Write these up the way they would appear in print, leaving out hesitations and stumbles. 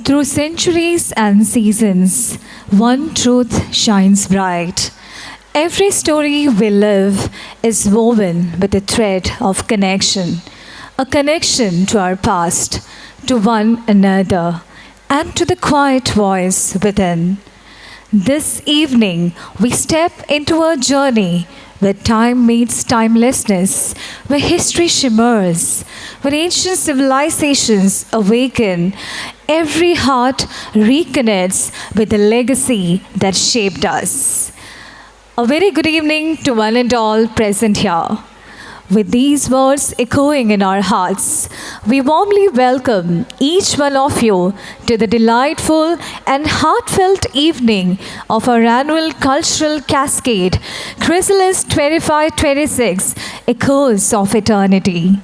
Through centuries and seasons, one truth shines bright. Every story we live is woven with a thread of connection, a connection to our past, to one another, and to the quiet voice within. This evening, we step into a journey where time meets timelessness, where history shimmers, where ancient civilizations awaken, every heart reconnects with the legacy that shaped us. A very good evening to one and all present here. With these words echoing in our hearts, we warmly welcome each one of you to the delightful and heartfelt evening of our annual cultural cascade, Chrysalis 25-26, Echoes of Eternity.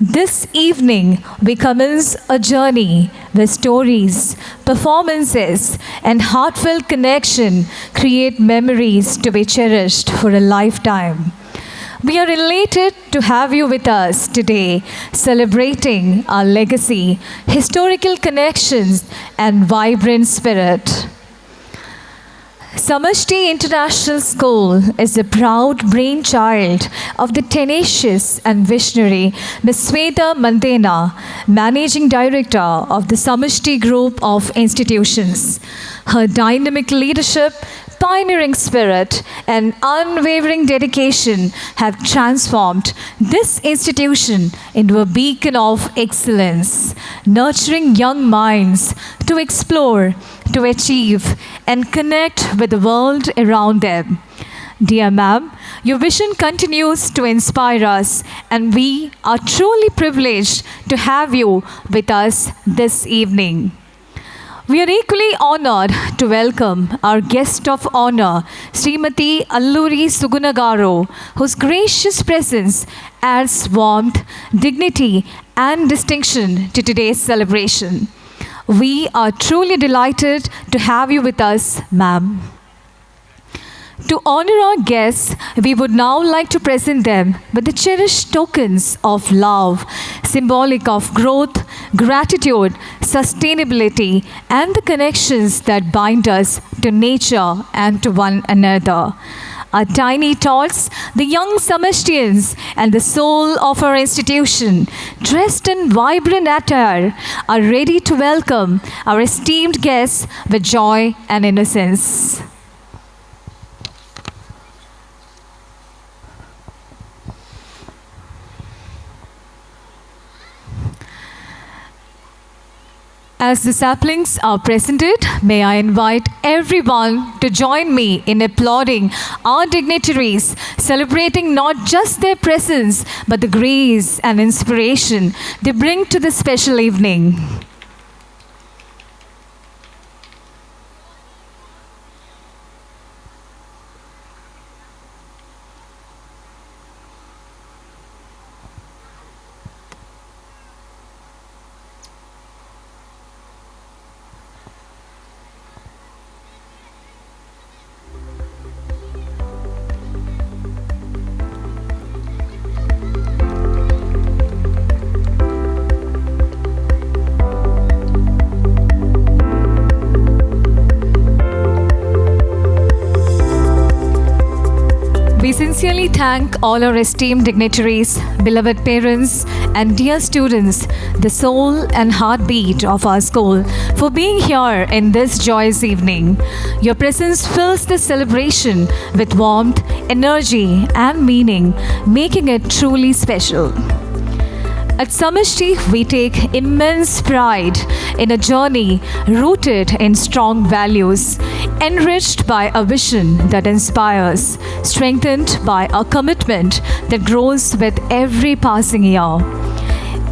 This evening, we commence a journey where stories, performances, and heartfelt connection create memories to be cherished for a lifetime. We are elated to have you with us today, celebrating our legacy, historical connections, and vibrant spirit. Samashti International School is the proud brainchild of the tenacious and visionary Ms. Sweta Mandena, Managing Director of the Samashti Group of Institutions. Her dynamic leadership, pioneering spirit, and unwavering dedication have transformed this institution into a beacon of excellence, nurturing young minds to explore, to achieve, and connect with the world around them. Dear ma'am, your vision continues to inspire us, and we are truly privileged to have you with us this evening. We are equally honored to welcome our guest of honor, Srimati Alluri Sugunagaro, whose gracious presence adds warmth, dignity, and distinction to today's celebration. We are truly delighted to have you with us, ma'am. To honor our guests, we would now like to present them with the cherished tokens of love, symbolic of growth, gratitude, sustainability, and the connections that bind us to nature and to one another. Our tiny tots, the young Samashtians, and the soul of our institution, dressed in vibrant attire, are ready to welcome our esteemed guests with joy and innocence. As the saplings are presented, may I invite everyone to join me in applauding our dignitaries, celebrating not just their presence, but the grace and inspiration they bring to this special evening. We sincerely thank all our esteemed dignitaries, beloved parents, and dear students, the soul and heartbeat of our school, for being here in this joyous evening. Your presence fills this celebration with warmth, energy, and meaning, making it truly special. At Samashti, we take immense pride in a journey rooted in strong values, enriched by a vision that inspires, strengthened by a commitment that grows with every passing year.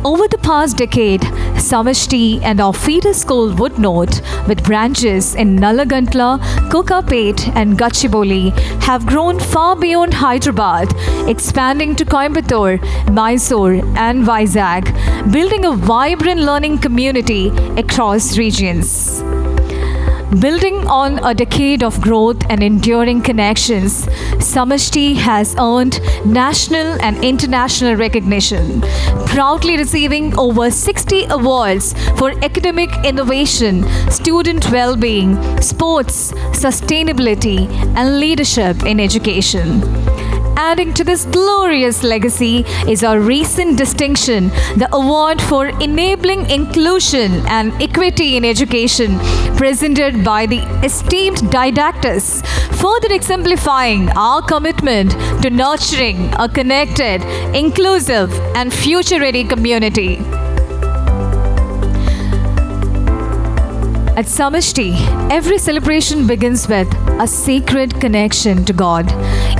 Over the past decade, Samashti and our feeder school Woodnote, with branches in Nalagantla, Kokapet and Gachibowli, have grown far beyond Hyderabad, expanding to Coimbatore, Mysore and Vizag, building a vibrant learning community across regions. Building on a decade of growth and enduring connections, Samashti has earned national and international recognition, proudly receiving over 60 awards for academic innovation, student well-being, sports, sustainability, and leadership in education. Adding to this glorious legacy is our recent distinction, the Award for Enabling Inclusion and Equity in Education, presented by the esteemed Didactus, further exemplifying our commitment to nurturing a connected, inclusive, and future-ready community. At Samashti, every celebration begins with a sacred connection to God,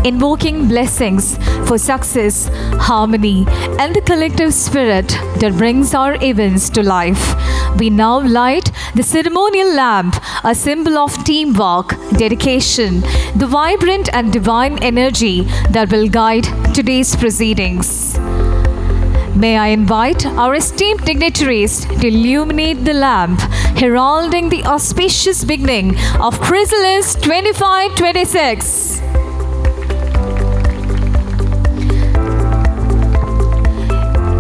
invoking blessings for success, harmony, and the collective spirit that brings our events to life. We now light the ceremonial lamp, a symbol of teamwork, dedication, the vibrant and divine energy that will guide today's proceedings. May I invite our esteemed dignitaries to illuminate the lamp, heralding the auspicious beginning of Chrysalis 25-26.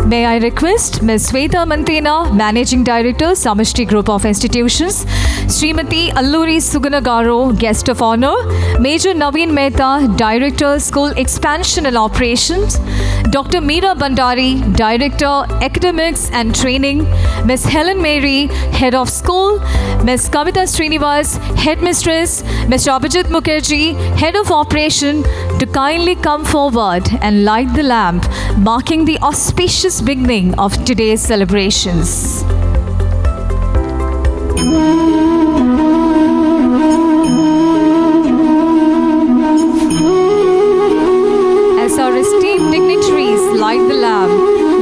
May I request Ms. Sweta Mantena, Managing Director, Samashti Group of Institutions, Srimati Alluri Sugunagaro, Guest of Honor, Major Naveen Mehta, Director, School Expansion and Operations, Dr. Meera Bandari, Director, Academics and Training, Ms. Helen Mary, Head of School, Ms. Kavita Srinivas, Headmistress, Mr. Abhijit Mukherjee, Head of Operation, to kindly come forward and light the lamp, marking the auspicious beginning of today's celebrations. As our esteemed dignitaries light the lamp,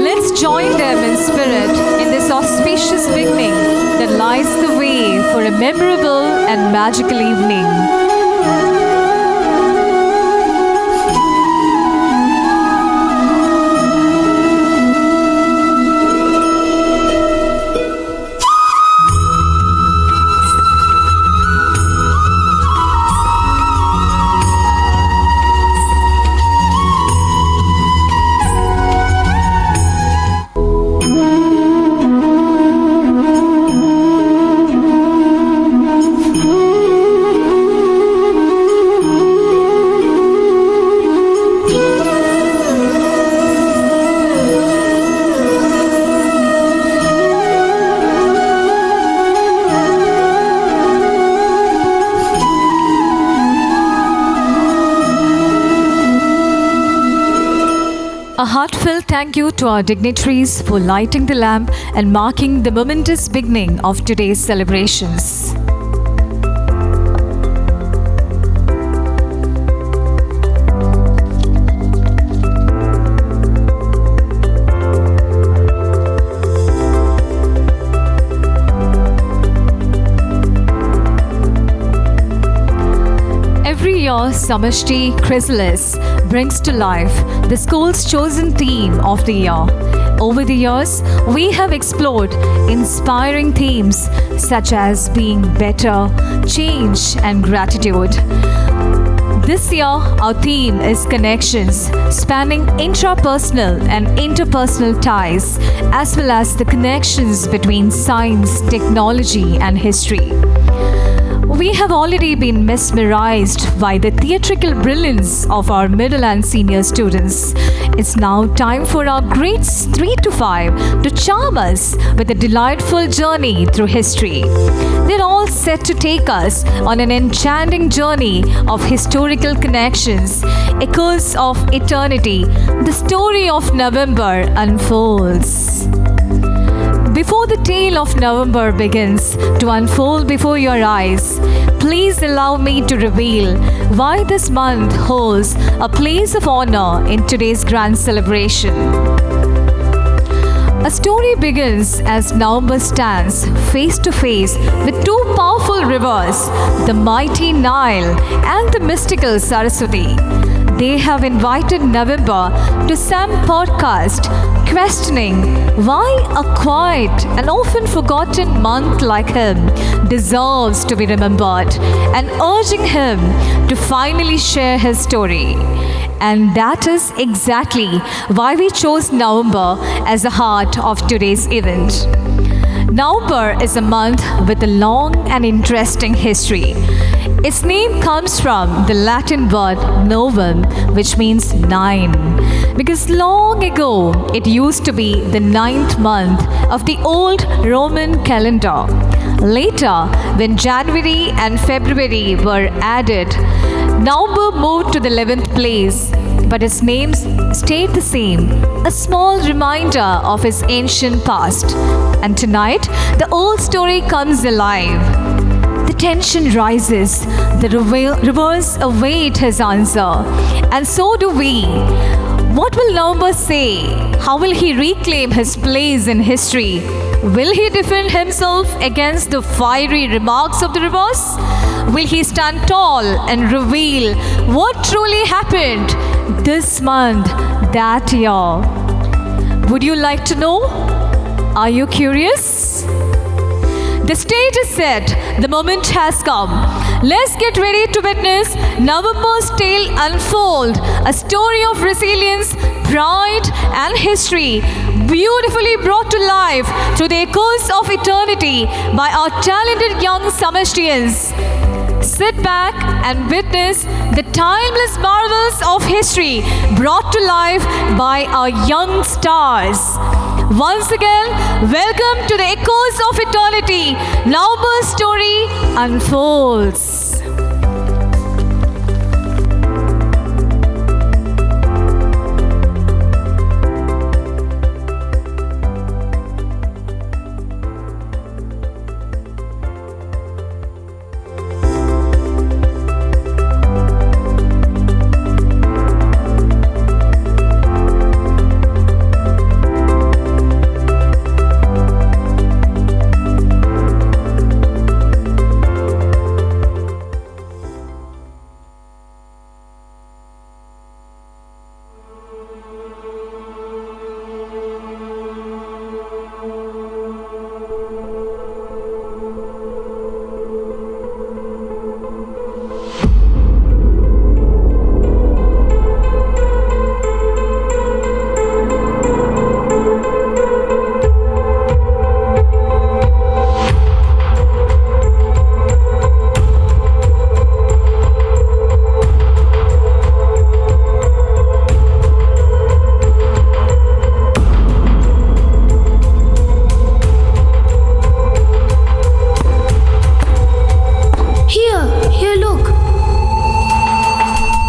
let's join them in spirit in this auspicious beginning that lights the way for a memorable and magical evening. A heartfelt thank you to our dignitaries for lighting the lamp and marking the momentous beginning of today's celebrations. Every year, Samashti Chrysalis brings to life the school's chosen theme of the year. Over the years, we have explored inspiring themes such as being better, change, and gratitude. This year, our theme is connections, spanning intrapersonal and interpersonal ties, as well as the connections between science, technology, and history. We have already been mesmerized by the theatrical brilliance of our middle and senior students. It's now time for our grades 3 to 5 to charm us with a delightful journey through history. They're all set to take us on an enchanting journey of historical connections, echoes of eternity. The story of November unfolds. Before the tale of November begins to unfold before your eyes, please allow me to reveal why this month holds a place of honor in today's grand celebration. A story begins as November stands face to face with two powerful rivers, the mighty Nile and the mystical Saraswati. they have invited November to some podcast questioning why a quiet and often forgotten month like him deserves to be remembered and urging him to finally share his story. And that is exactly why we chose November as the heart of today's event. November is a month with a long and interesting history. Its name comes from the Latin word novum, which means 9. Because long ago, it used to be the 9th month of the old Roman calendar. Later, when January and February were added, November moved to the 11th place, but its name stayed the same, a small reminder of its ancient past. And tonight, the old story comes alive. The tension rises, the reverse await his answer, and so do we. What will November say? How will he reclaim his place in history? Will he defend himself against the fiery remarks of the reverse? Will he stand tall and reveal what truly happened this month, that year? Would you like to know? Are you curious? The stage is set. The moment has come. Let's get ready to witness November's tale unfold, a story of resilience, pride, and history, beautifully brought to life through the echoes of eternity by our talented young Samashtians. Sit back and witness the timeless marvels of history brought to life by our young stars. Once again, welcome to the echoes of eternity. November's story unfolds.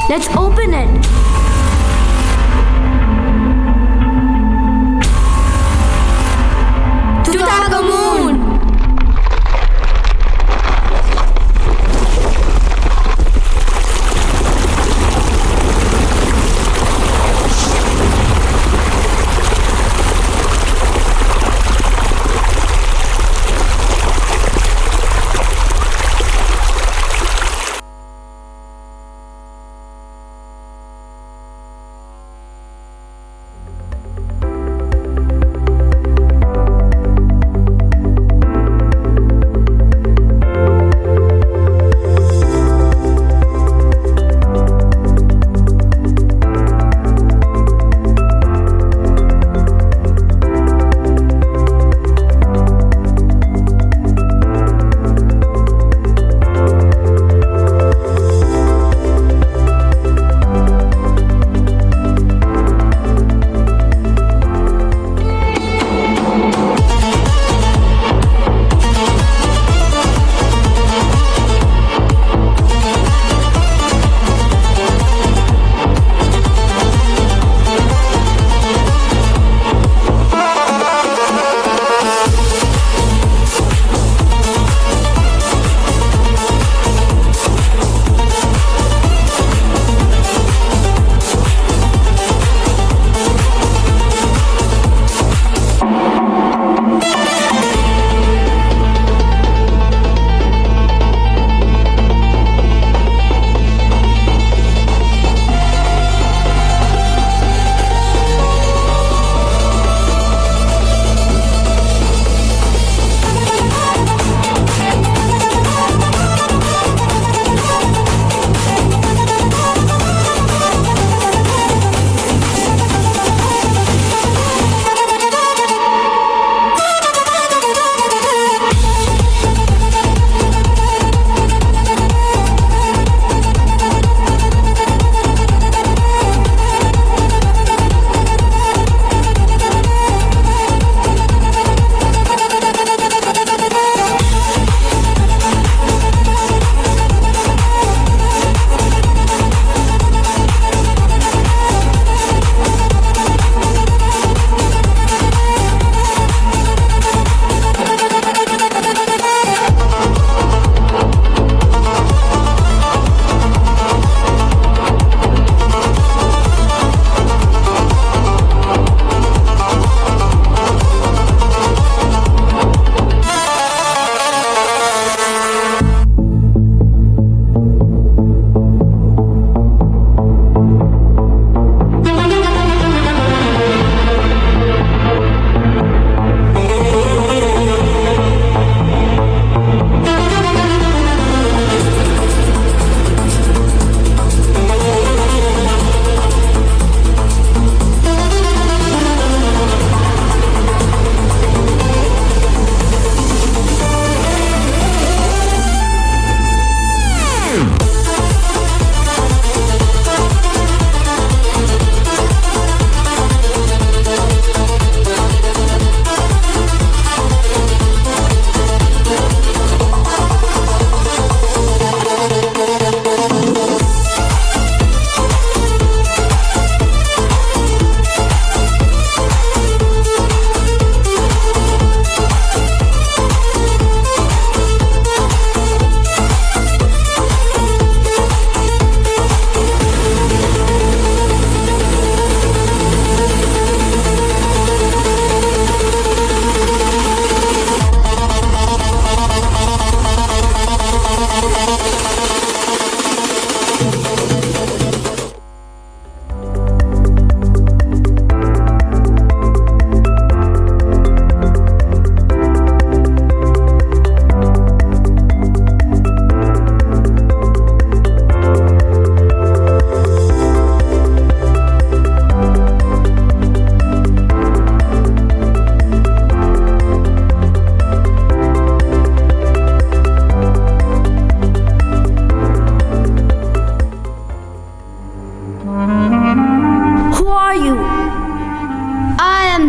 Let's open it. Tutankhamun!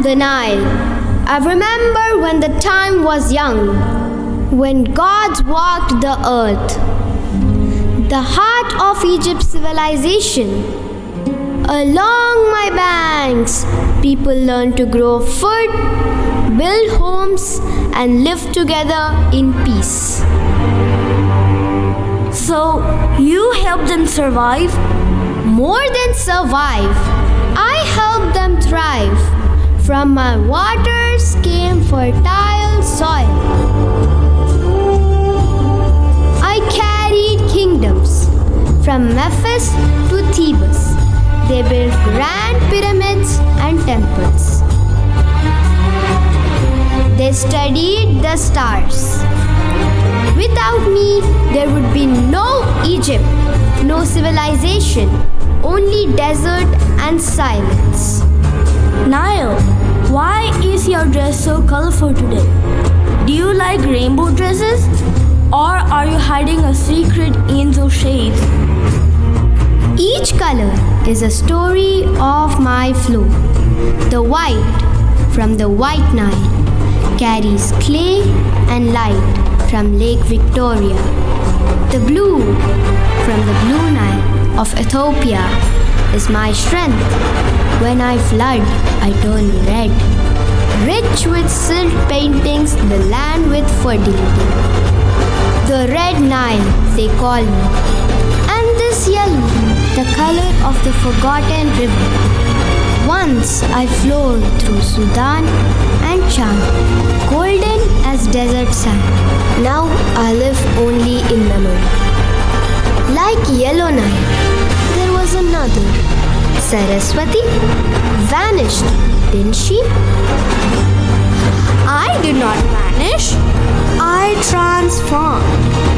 the Nile. I remember when the time was young, when gods walked the earth. The heart of Egypt's civilization. Along my banks, people learned to grow food, build homes, and live together in peace. So, you helped them survive? More than survive, I helped them thrive. From my waters came fertile soil. I carried kingdoms from Memphis to Thebes. They built grand pyramids and temples. They studied the stars. Without me, there would be no Egypt, no civilization, only desert and silence. Nile, why is your dress so colorful today? Do you like rainbow dresses? Or are you hiding a secret angel shade? Each color is a story of my flow. The white from the White Nile carries clay and light from Lake Victoria. The blue from the Blue Nile of Ethiopia is my strength. When I flood, I turn red. Rich with silk paintings, the land with fertility. The Red Nile, they call me. And this yellow, the color of the forgotten river. Once I flowed through Sudan and Chad, golden as desert sand. Now I live only in memory. Like Yellow Nile, there was another. Saraswati vanished, didn't she? I did not vanish. I transformed.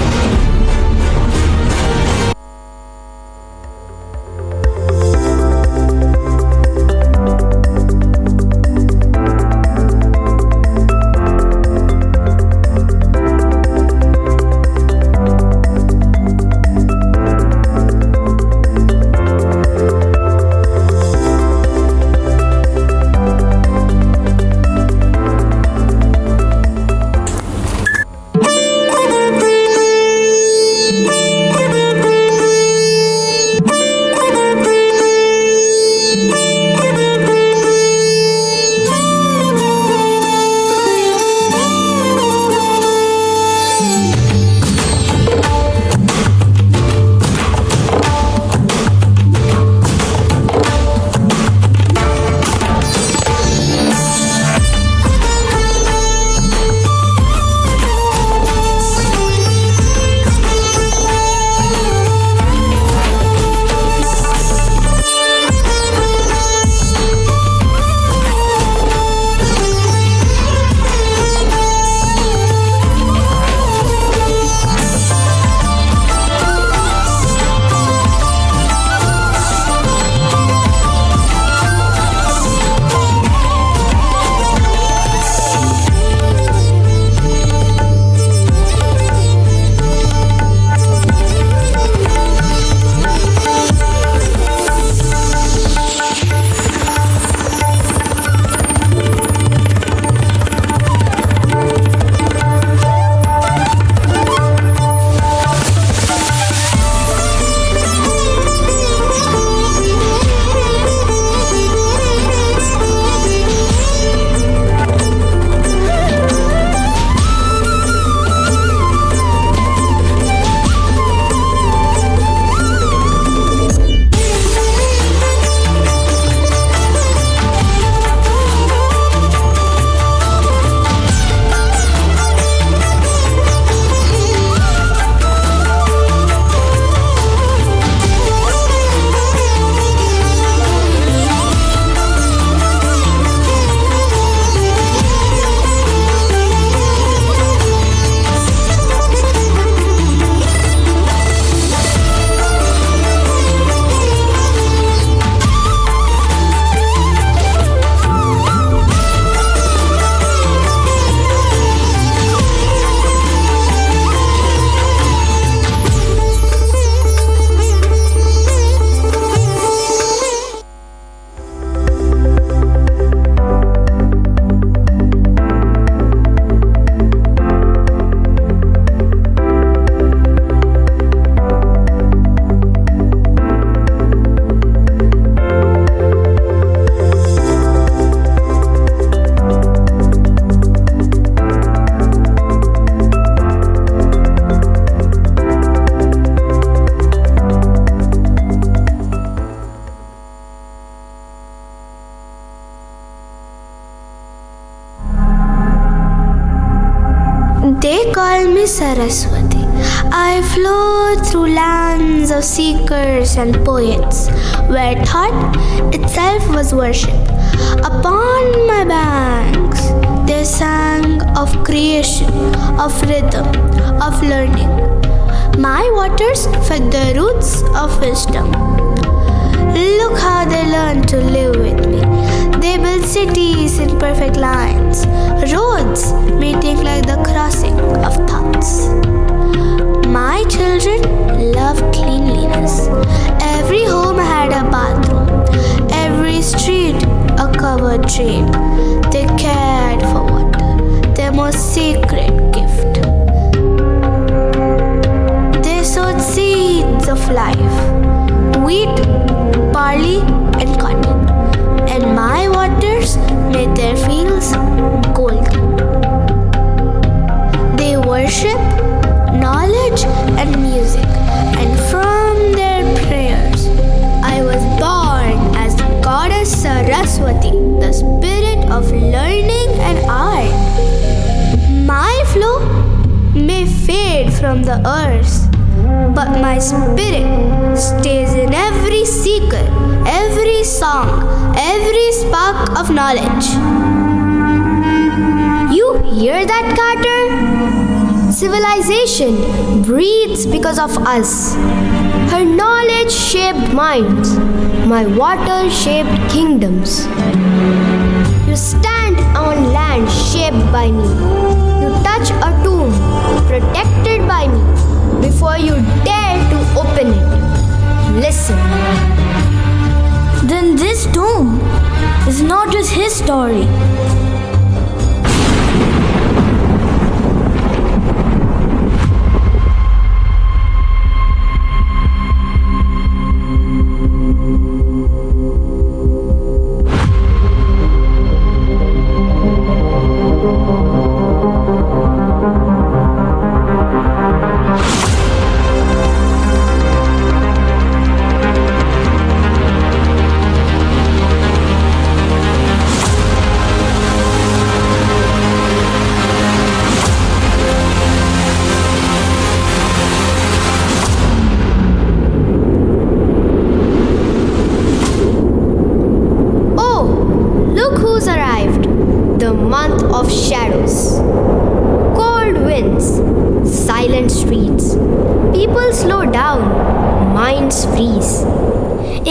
call me Saraswati. I flow through lands of seekers and poets, where thought itself was worship. Upon my banks, they sang of creation, of rhythm, of learning. My waters fed the roots of wisdom. Look how they learn to live with me. They build cities in perfect lines, roads meeting like the crossing of thoughts. My children love cleanliness. Every home had a bathroom, every street a covered drain. They cared for water, their most sacred gift. They sowed seeds of life, wheat, barley, and cotton, and my waters made their fields golden. They worship knowledge and music, and from their prayers I was born as Goddess Saraswati, the spirit of learning and art. My flow may fade from the earth, but my spirit stays in every seeker, every song, every spark of knowledge. You hear that, Carter? Civilization breathes because of us. Her knowledge shaped minds. My water shaped kingdoms. You stand on land shaped by me. You touch a tomb protected by me before you dare to open it. Listen. Then this tomb is not just his story.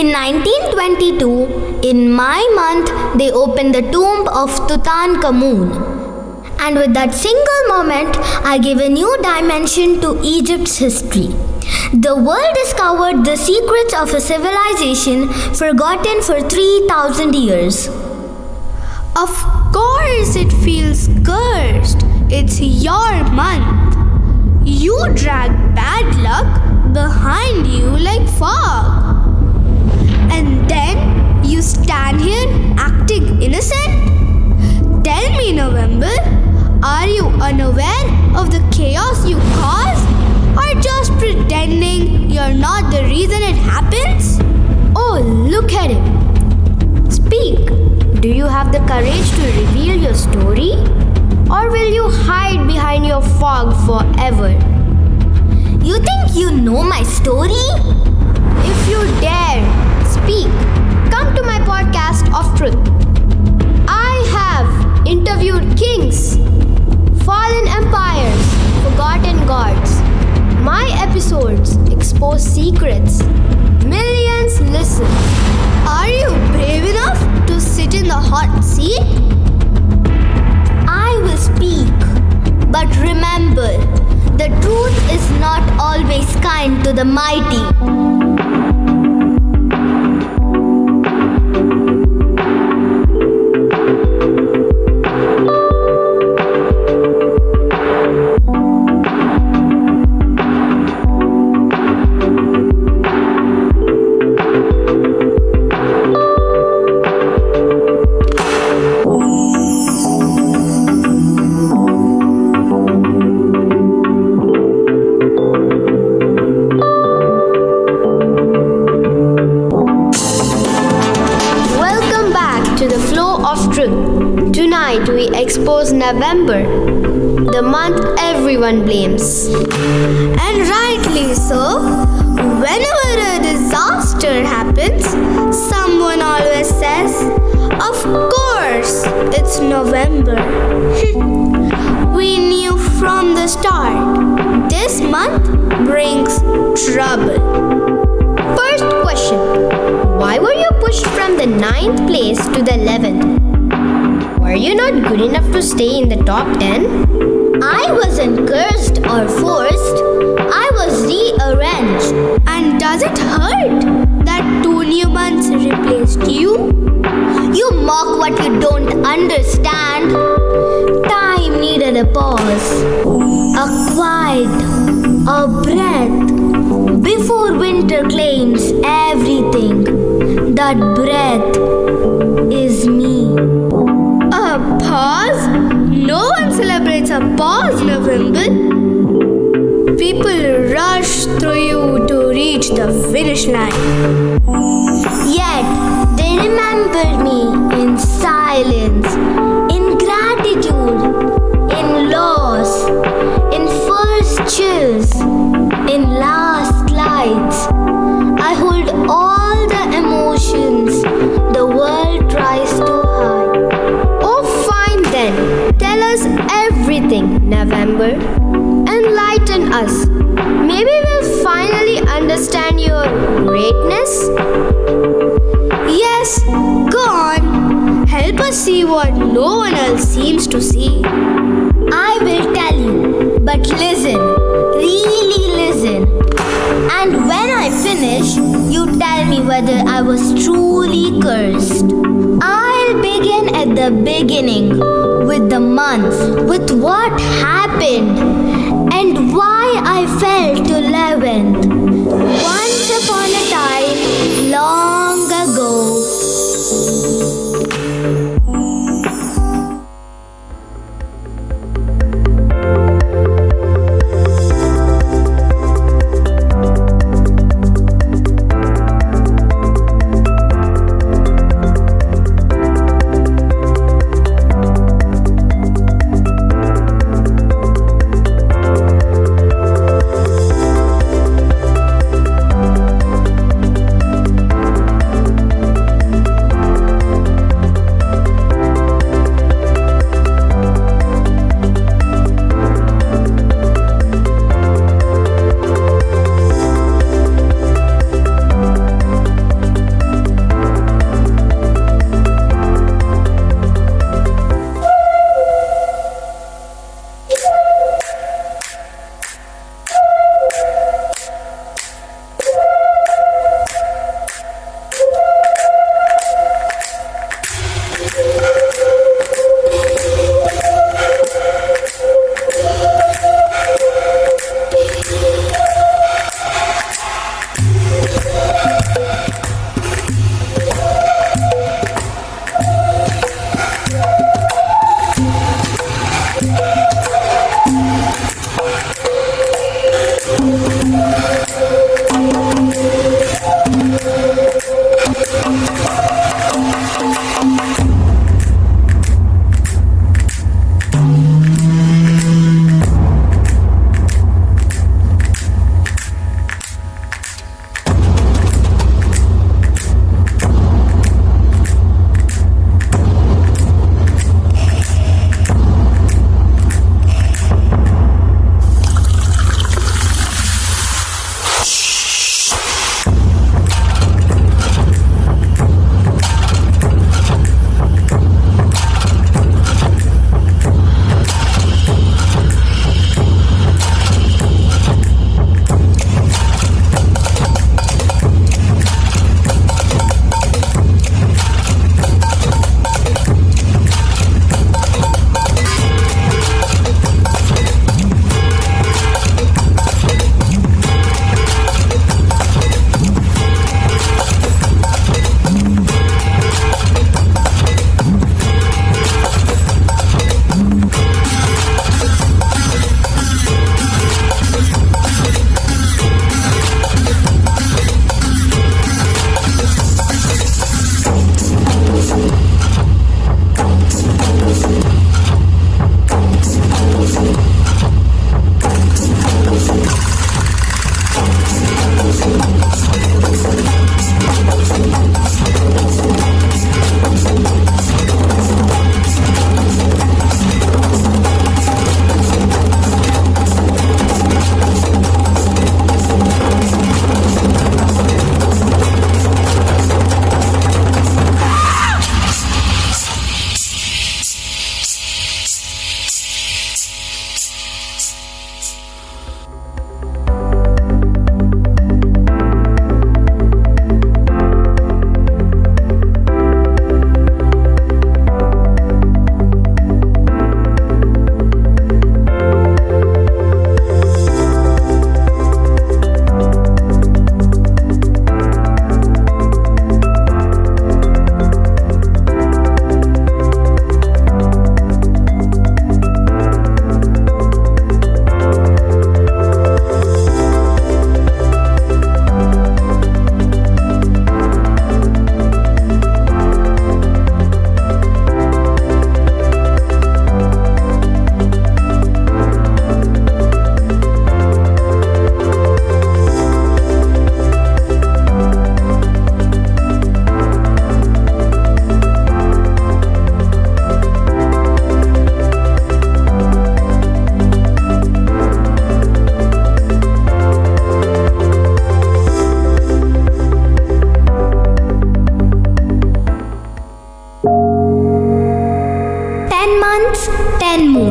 In 1922, in my month, they opened the tomb of Tutankhamun. And with that single moment, I gave a new dimension to Egypt's history. The world discovered the secrets of a civilization forgotten for 3,000 years. Of course, it feels cursed. It's your month. You drag bad luck behind you like fog. And then you stand here acting innocent? Tell me, November, are you unaware of the chaos you cause? Or just pretending you're not the reason it happens? Oh, look at him. Speak. Do you have the courage to reveal your story? Or will you hide behind your fog forever? You think you know my story? If you dare, speak. Come to my podcast of truth. I have interviewed kings, fallen empires, forgotten gods. My episodes expose secrets. Millions listen. Are you brave enough to sit in the hot seat? I will speak. But remember, the truth is not always kind to the mighty. night we expose November, the month everyone blames. And rightly so. Whenever a disaster happens, someone always says, "Of course, it's November." We knew from the start, this month brings trouble. First question, why were you pushed from the 9th place to the 11th? Were you not good enough to stay in the top 10? I wasn't cursed or forced. I was rearranged. And does it hurt that 2 new months replaced you? You mock what you don't understand. Time needed a pause, a quiet, a breath before winter claims everything. That breath is me. A pause? No one celebrates a pause, November. People rush through you to reach the finish line. Yet they remember me in silence, in gratitude, in loss, in first chills, in last lights. I hold all the emotions the world tries to hide. Oh, fine then. Tell us everything, November. Enlighten us. Maybe we'll finally understand your greatness. Yes, go on. Help us see what no one else seems to see. I will tell you, but listen, really listen. And when I finish, you tell me whether I was truly cursed. I'll begin at the beginning, with the month, with what happened, and why I fell to 11th. Once upon a time, long ago.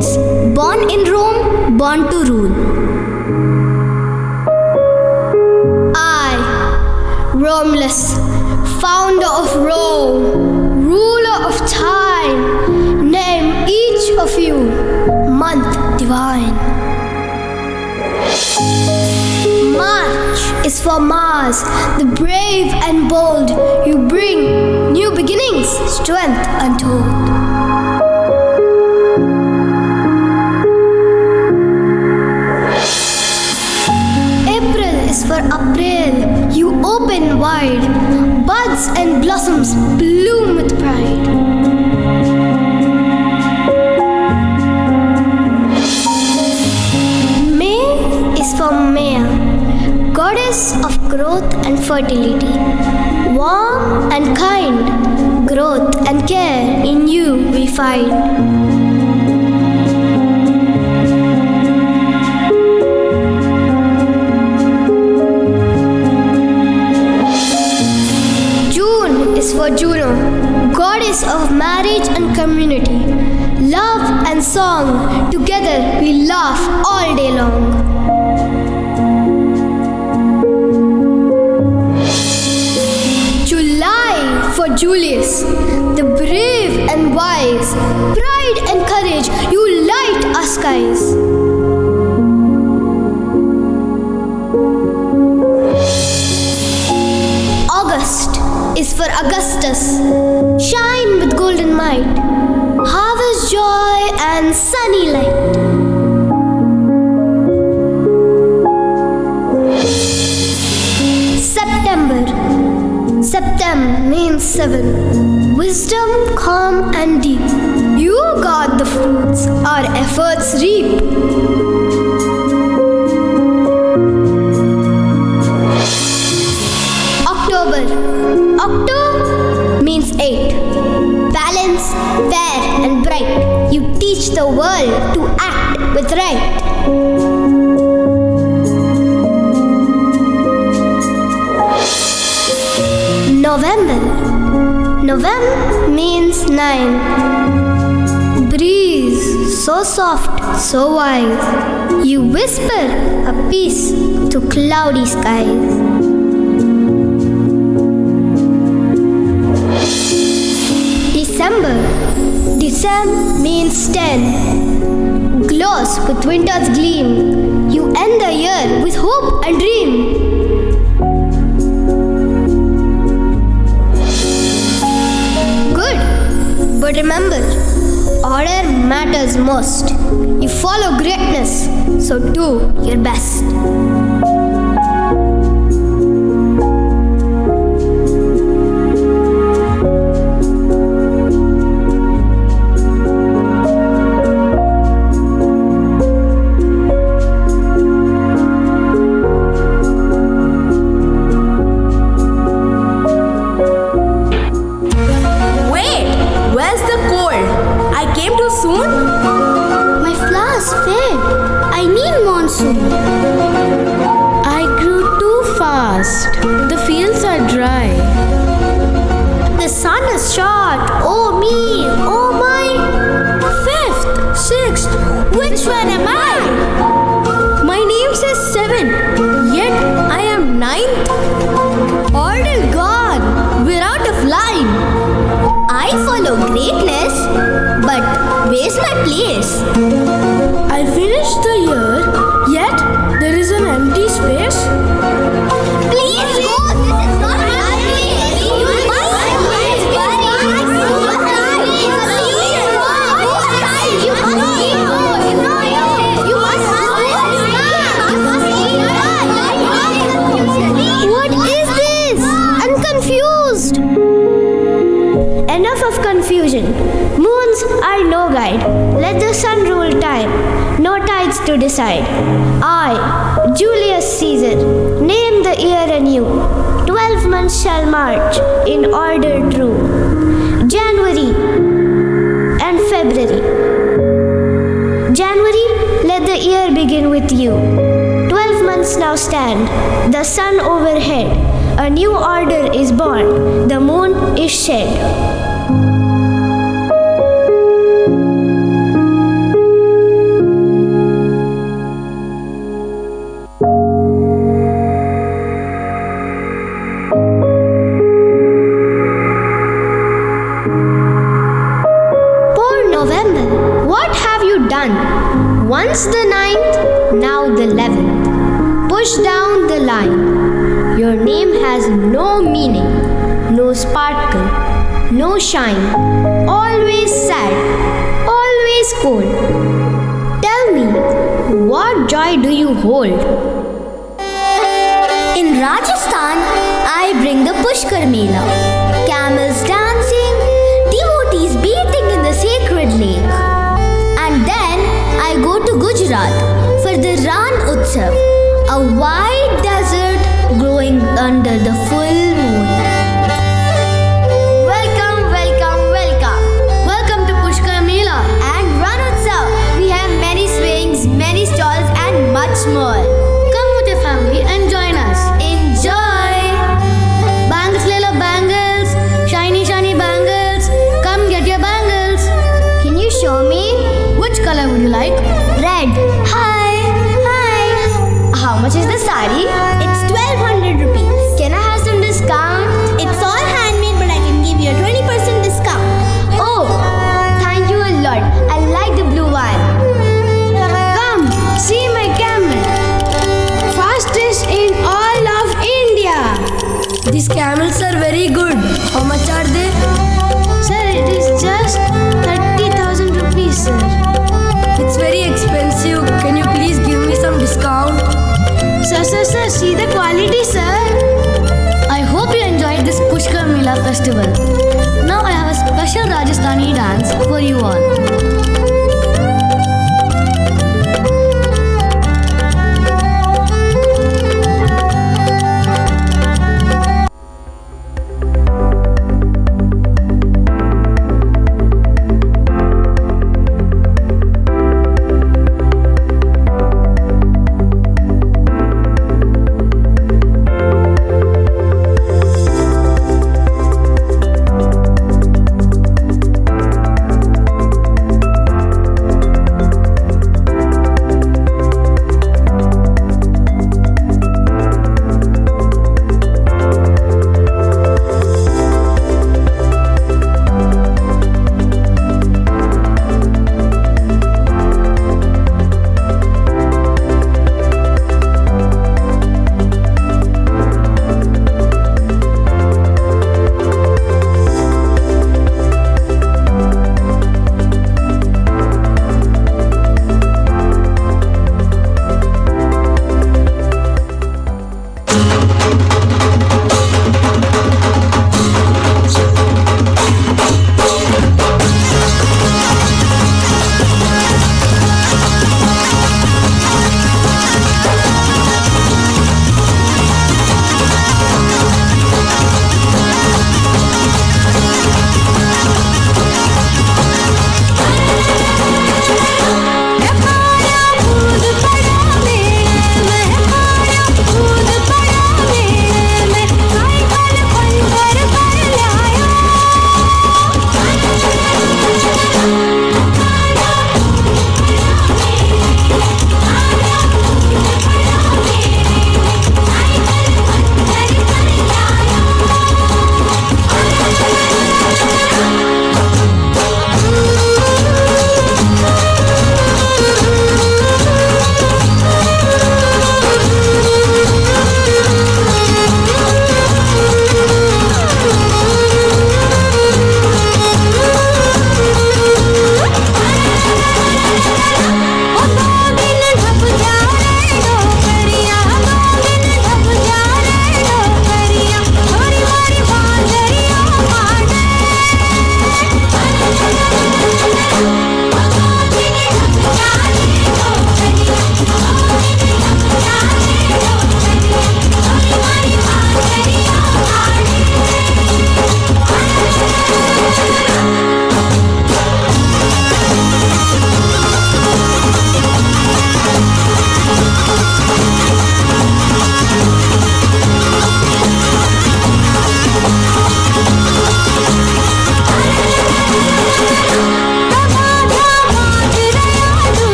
prince, born in Rome, born to rule. I, Romulus, founder of Rome, ruler of time, name each of you month divine. March is for Mars, the brave and bold. You bring new beginnings, strength untold. April is for April. You open wide, buds and blossoms bloom with pride. For Maya, goddess of growth and fertility. Warm and kind, growth and care in you we find. June is for Juno, goddess of marriage and community. Love and song, together we laugh all day long. For Julius, the brave and wise, pride and courage, you light our skies. August is for Augustus, shine with golden might, harvest joy and sunny light. Septem means seven. Wisdom, calm and deep. You got the fruits our efforts reap. Octo means eight. Balance, fair and bright. You teach the world to act with right. November means nine. Breeze, so soft, so wise. You whisper a peace to cloudy skies. December means 10. Glows with winter's gleam. You end the year with hope and dream. But remember, order matters most. You follow greatness, so do your best. I grew too fast. The fields are dry. The sun is short. Oh me, oh my. Fifth, sixth, which one am I? My name says 7, yet I am 9th. Order gone. We're out of line. I follow greatness, but where's my place? I finished the year, yet there is an empty space. Please go! This is not my place! You must What is this? I'm confused. Enough of confusion. Moons are no guide. Let the sun rule time. No tides to decide. I, Julius Caesar, name the year anew. 12 months shall march in order true. January and February. January, let the year begin with you. 12 months now stand, the sun overhead. A new order is born, the moon is shed. Once the 9th, now the 11th. Push down the line. Your name has no meaning, no sparkle, no shine. Always sad, always cold. Tell me, what joy do you hold? In Rajasthan, I bring the Pushkar Mela. Camels dancing, devotees bathing in the sacred lake. And then I go to Gujarat for the Ran Utsav, a wide desert growing under the full moon. Welcome, welcome, welcome. Welcome to Pushkar Mela and Ran Utsav. We have many swings, many stalls and much more. Come with your family and join us. Enjoy! Bangles, lelo bangles, shiny, shiny bangles. Come get your bangles. Can you show me? Which color would you like? Red. Hi. Hi. How much is the sari? It's 1200 rupees. Can I have some discount? It's all handmade, but I can give you a 20% discount. Oh, thank you a lot. I like the blue one. Come, see my camel. Fastest in all of India. These camels are very good. How much are they? Sir, it is just 30,000 rupees, sir. It's very expensive. Can you please give me some discount? Sir, see the quality, sir. I hope you enjoyed this Pushkar Mela festival. Now I have a special Rajasthani dance for you all.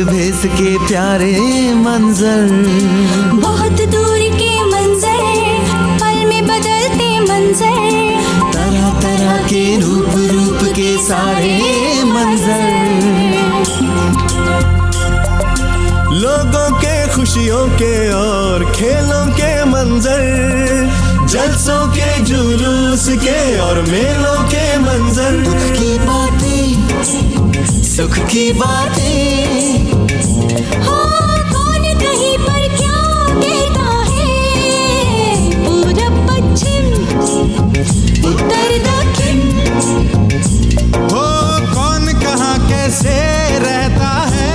भेस के प्यारे मंजर, बहुत दूर के मंजर, पल में बदलते मंजर, तरह तरह के रूप रूप के सारे मंजर, लोगों के खुशियों के और खेलों के मंजर, जलसों के जुलूस के और मेलों के मंजर, दुख की बातें सुख की बातें, हाँ कौन कहीं पर क्या कहता है, पूरब पश्चिम उत्तर दक्षिण, हो कौन कहाँ कैसे रहता है,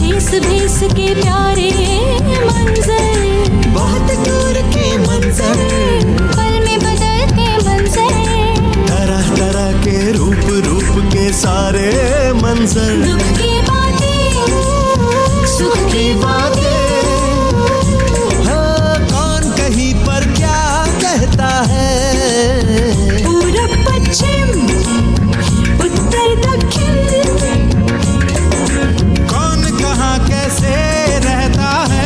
भेस भेस के प्यारे मंजर, बहुत दूर के मंजर, पल में बदलते मंजर, तरह तरह के रूप रूप के सारे मंजर, दुख की बातें सुख की बातें, हाँ कौन कहीं पर क्या कहता है, पूरब पश्चिम उत्तर दक्षिण, कैसे रहता है,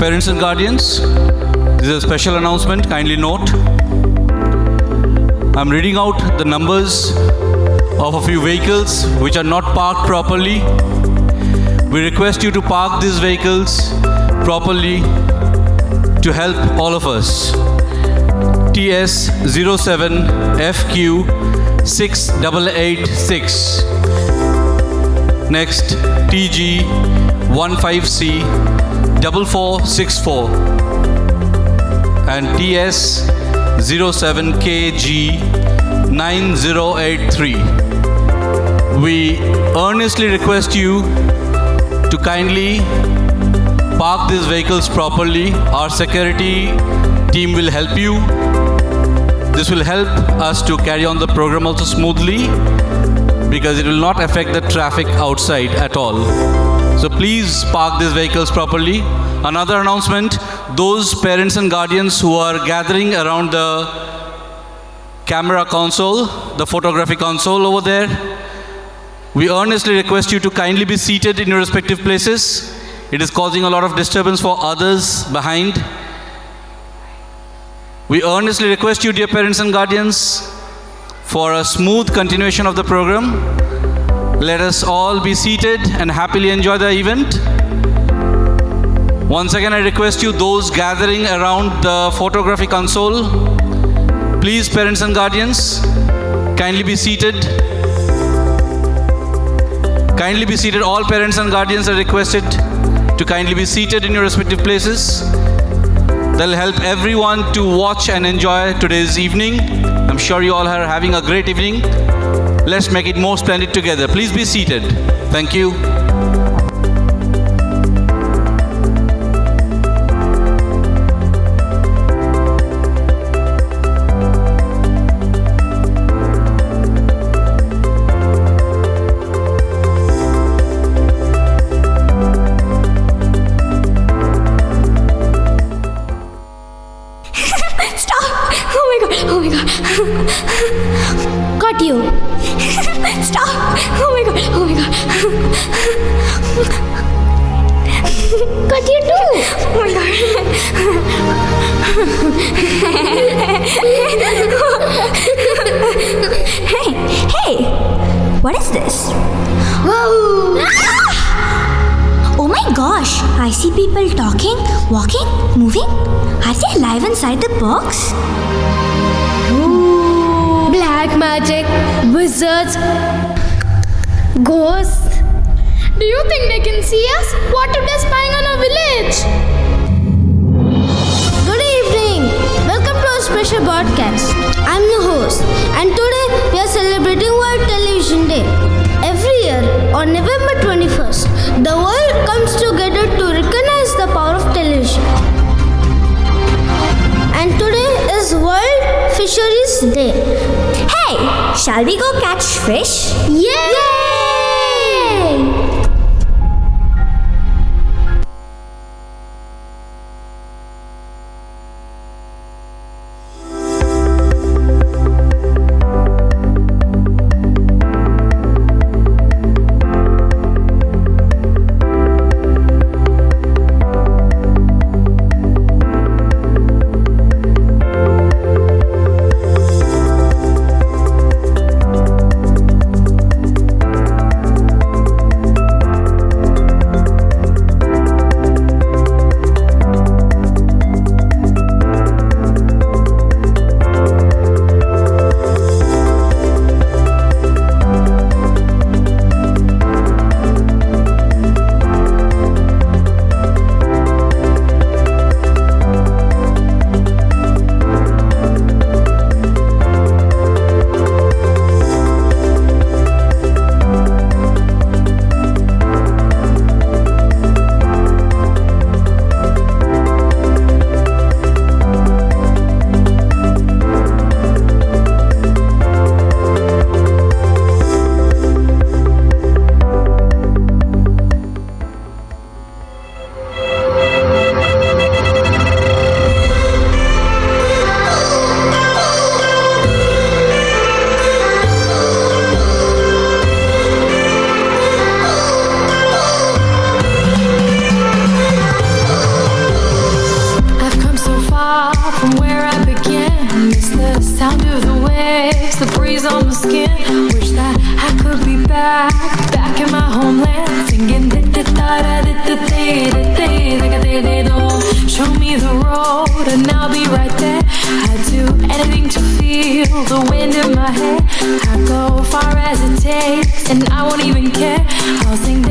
Parents and guardians, this is a special announcement, kindly note. I'm reading out the numbers of a few vehicles which are not parked properly. We request you to park these vehicles properly to help all of us. TS 07 FQ 6886. Next, TG 15C 4464 and TS 07KG 9083. We earnestly request you to kindly park these vehicles properly. Our security team will help you. This will help us to carry on the program also smoothly because it will not affect the traffic outside at all. So please park these vehicles properly. Another announcement, those parents and guardians who are gathering around the camera console, the photography console over there, We earnestly request you to kindly be seated in your respective places. It is causing a lot of disturbance for others behind. We earnestly request you, dear parents and guardians, for a smooth continuation of the program. Let us all be seated and happily enjoy the event. Once again, I request you, those gathering around the photography console, please, parents and guardians, kindly be seated. Kindly be seated. All parents and guardians are requested to kindly be seated in your respective places. That will help everyone to watch and enjoy today's evening. I'm sure you all are having a great evening. Let's make it more splendid together. Please be seated. Thank you. Got you. Stop. Oh my god. Oh my god. Got you too. Oh my god. Hey, what is this? Whoa. Oh my gosh, I see people talking, walking, moving. Are they alive inside the box? Ooh. Black magic, wizards, ghosts. Do you think they can see us? What if they're spying on our village? Good evening. Welcome to our special broadcast. I'm your host, and today we are celebrating World Television Day. Every year on November 21st, the world comes together to recognize the power of television. And today is World Fisheries Day. Hey, shall we go catch fish? Yay! back in my homeland, singing show me the road and I'll be right there. I'd do anything to feel the wind in my hair. I'd go far as it takes and I won't even care. I'll sing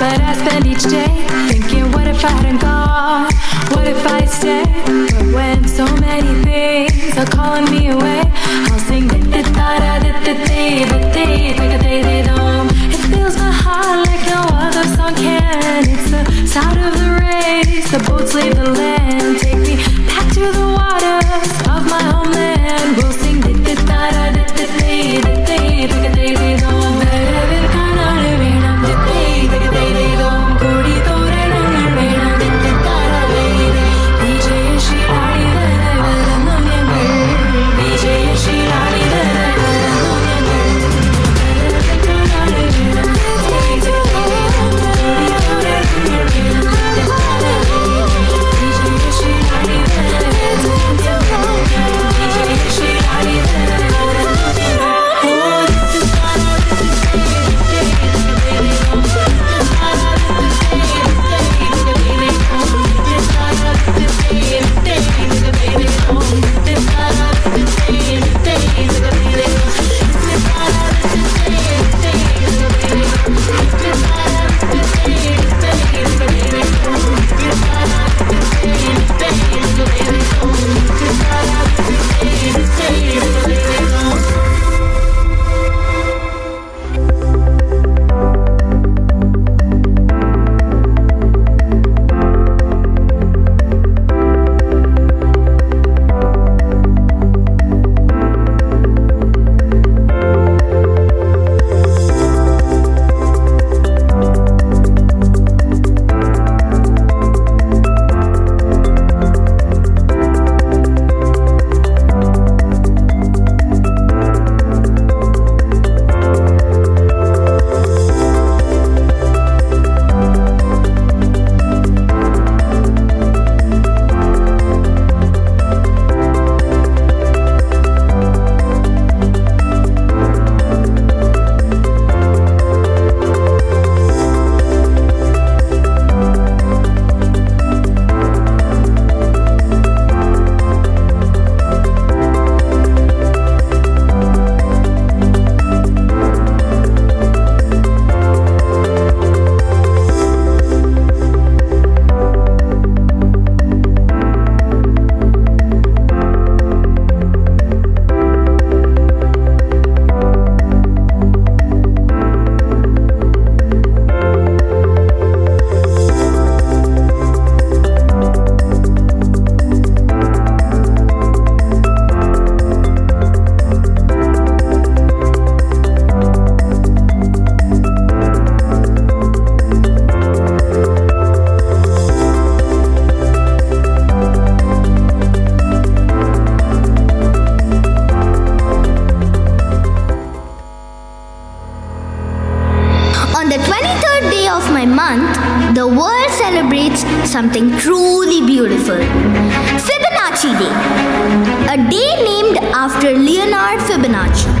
But I spend each day thinking, what if I hadn't gone? What if I stayed? But when so many things are calling me away, I'll sing it fills my heart like no other song can. It's the sound of the race, the boats leave the land. Take me back to the waters of my homeland. We'll sing something truly beautiful. Fibonacci Day, a day named after Leonard Fibonacci,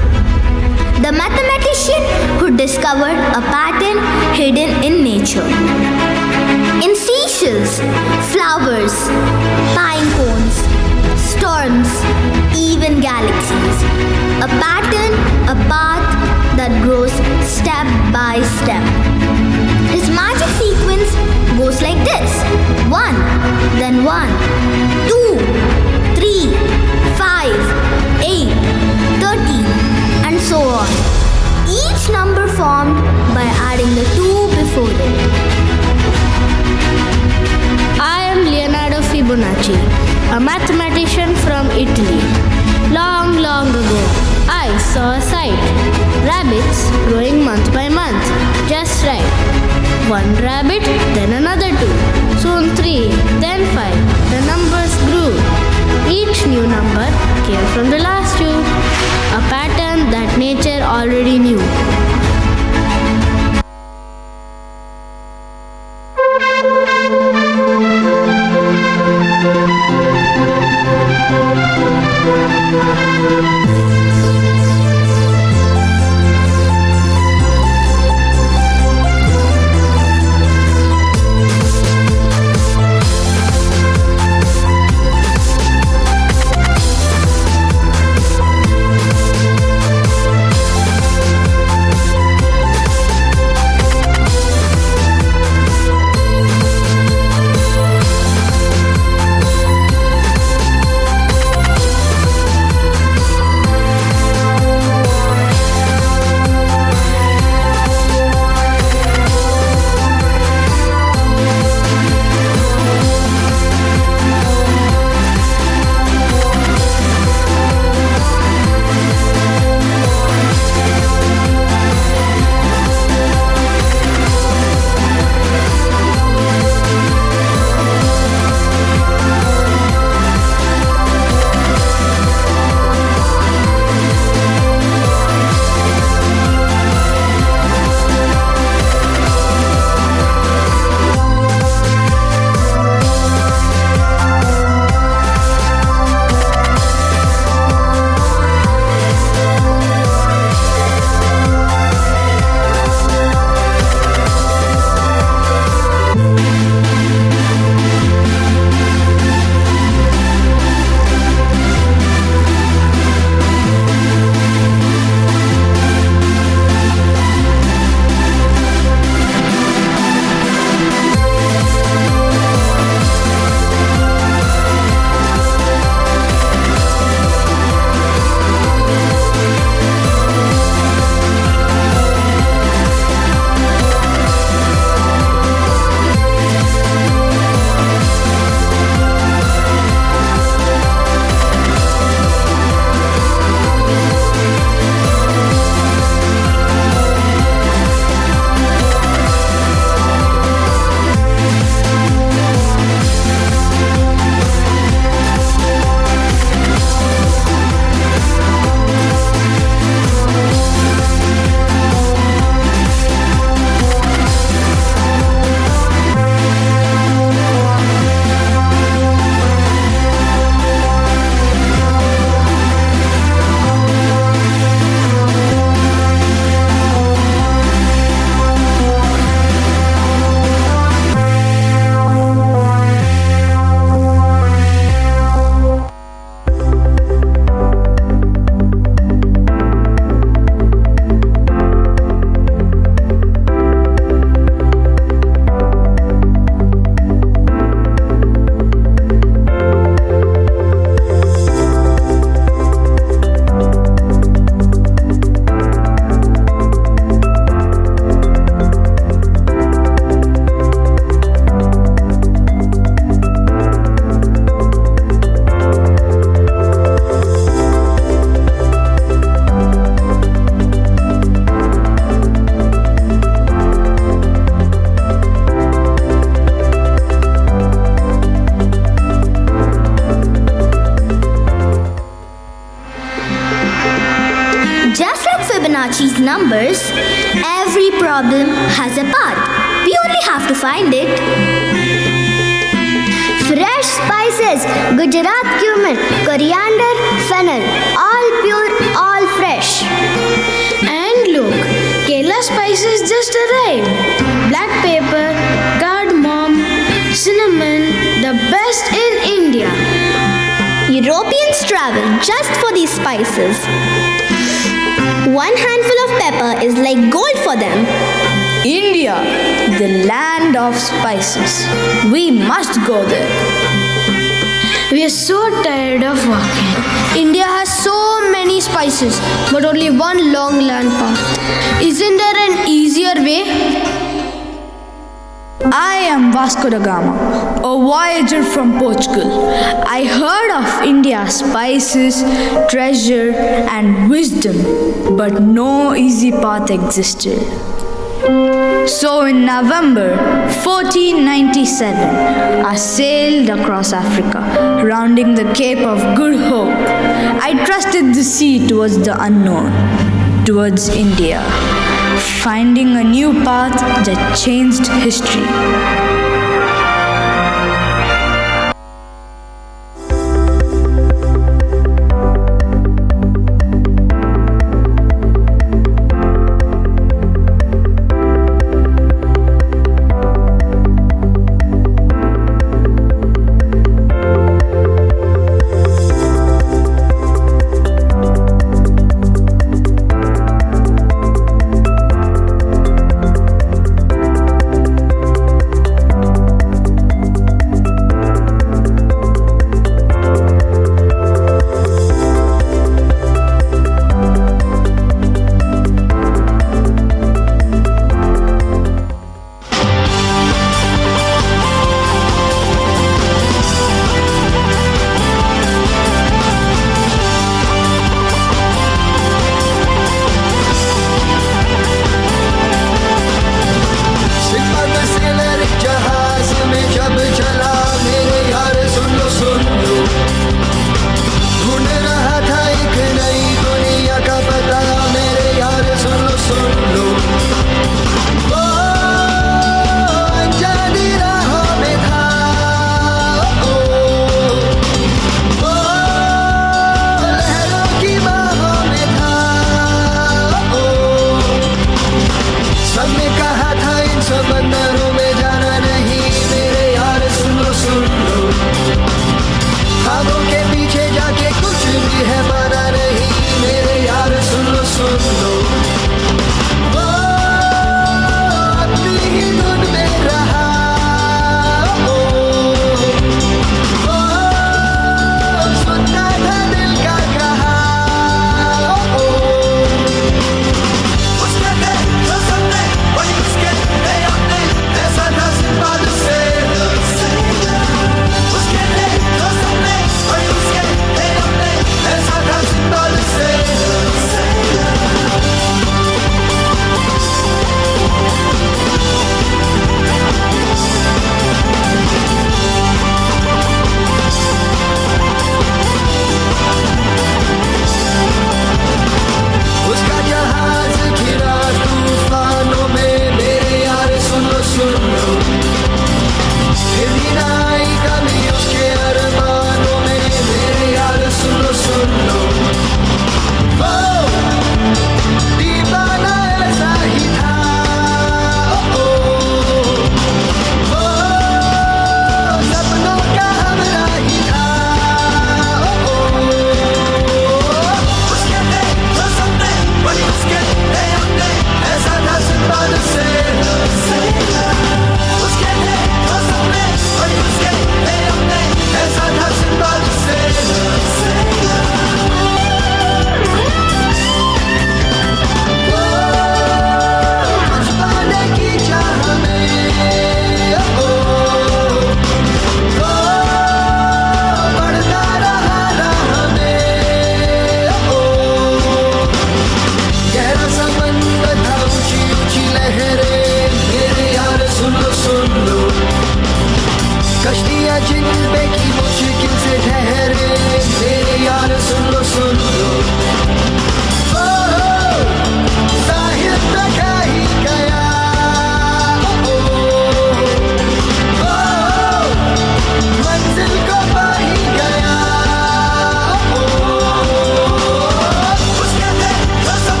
the mathematician who discovered a pattern hidden in nature. In seashells, flowers, pine cones, storms, even galaxies, a pattern, a path that grows step by step. His magic sequence goes like this: 1, then 1, 2, 3, 5, 8, 13, and so on. Each number formed by adding the 2 before it. I am Leonardo Fibonacci, a mathematician from Italy. Long, long ago, I saw a sight. Rabbits growing month by month, just right. 1 rabbit, then another 2. Soon 3, then 5. The numbers grew. Each new number came from the last 2. A pattern that nature already knew. Fibonacci's numbers, every problem has a path. We only have to find it. Fresh spices, Gujarat cumin, coriander, fennel, all pure, all fresh. And look, Kerala spices just arrived. Black pepper, cardamom, cinnamon, the best in India. Europeans travel just for these spices. One handful of pepper is like gold for them. India, the land of spices. We must go there. We are so tired of walking. India has so many spices, but only one long land path. Isn't there an easier way? I am Vasco da Gama, a voyager from Portugal. I heard of India's spices, treasure, and wisdom, but no easy path existed. So in November 1497, I sailed across Africa, rounding the Cape of Good Hope. I trusted the sea towards the unknown, towards India, finding a new path that changed history.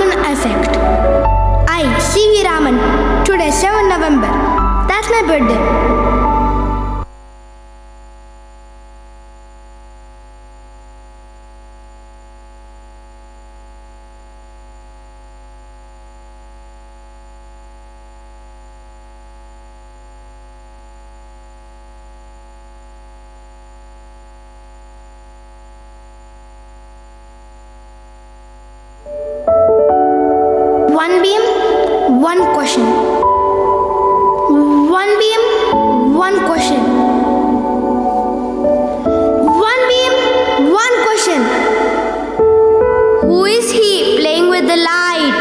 Raman effect. I, C.V. Raman, today 7 November. That's my birthday. One beam, one question. One beam, one question. One beam, one question. Who is he playing with the light?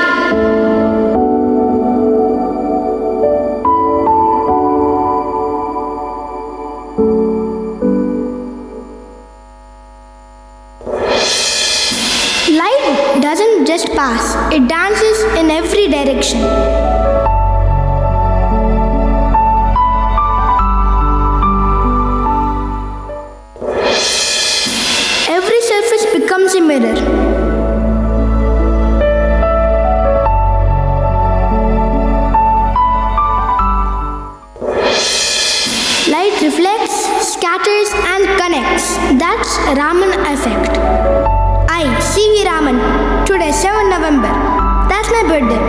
Light doesn't just pass, it dances in every direction. Every surface becomes a mirror. Light reflects, scatters, and connects. That's Raman effect. I, C.V. Raman, today 7 November. That's my birthday.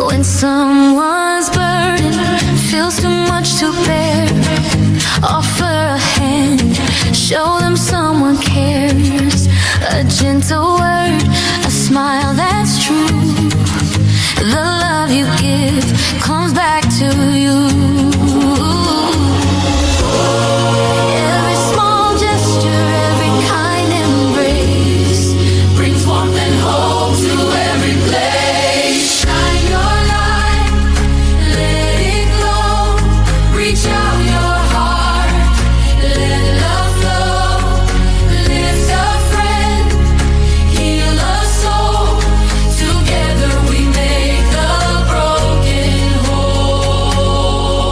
When someone's burden feels too much to bear, offer a hand, show them someone cares. A gentle word, a smile that's true. The love you give comes back to you. Every small gesture, every kind embrace brings warmth and hope to every place. Shine your light, let it glow. Reach out your heart, let love flow. Lift a friend, heal a soul. Together we make the broken whole.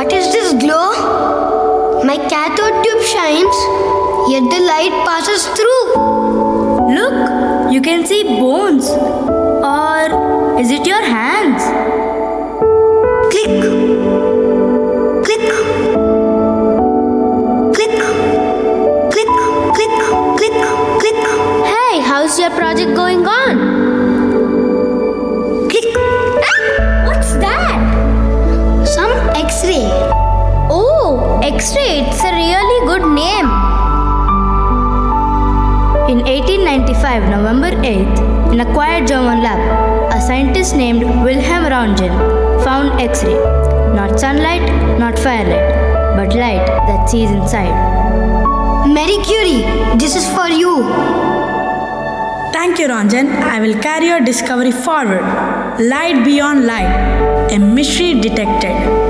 What is this glow? My cathode tube shines, yet the light passes through. Look, you can see bones. Or is it your hands? Click, click, click, click, click, click, click. Hey, how's your project going on? Click. Ah, what's that? Some X-ray. Oh, X-ray, it's a really good name. In 1895, November 8th, in a quiet German lab, a scientist named Wilhelm Röntgen found X-ray. Not sunlight, not firelight, but light that sees inside. Marie Curie, this is for you. Thank you, Ranjan. I will carry your discovery forward. Light beyond light, a mystery detected.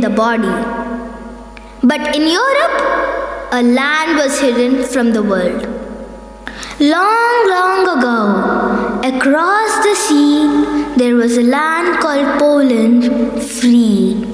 the body. But in Europe, a land was hidden from the world. Long, long ago, across the sea, there was a land called Poland, free.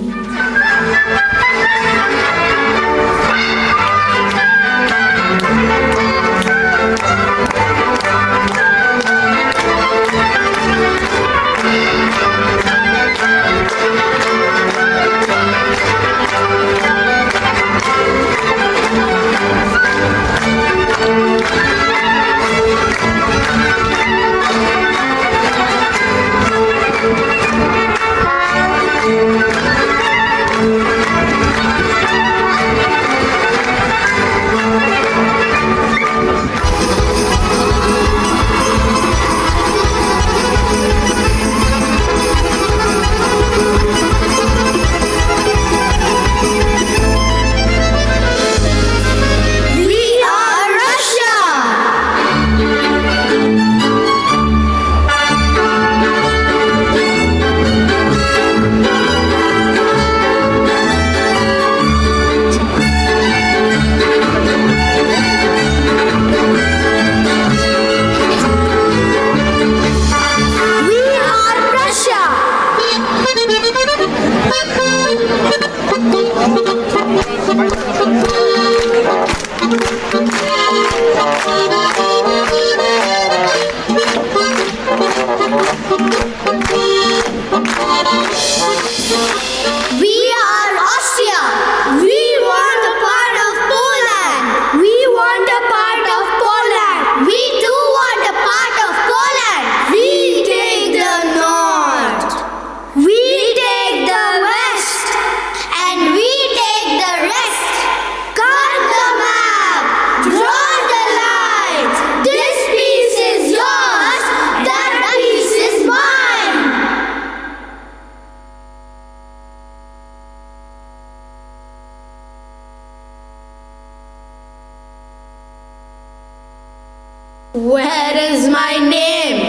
Where is my name?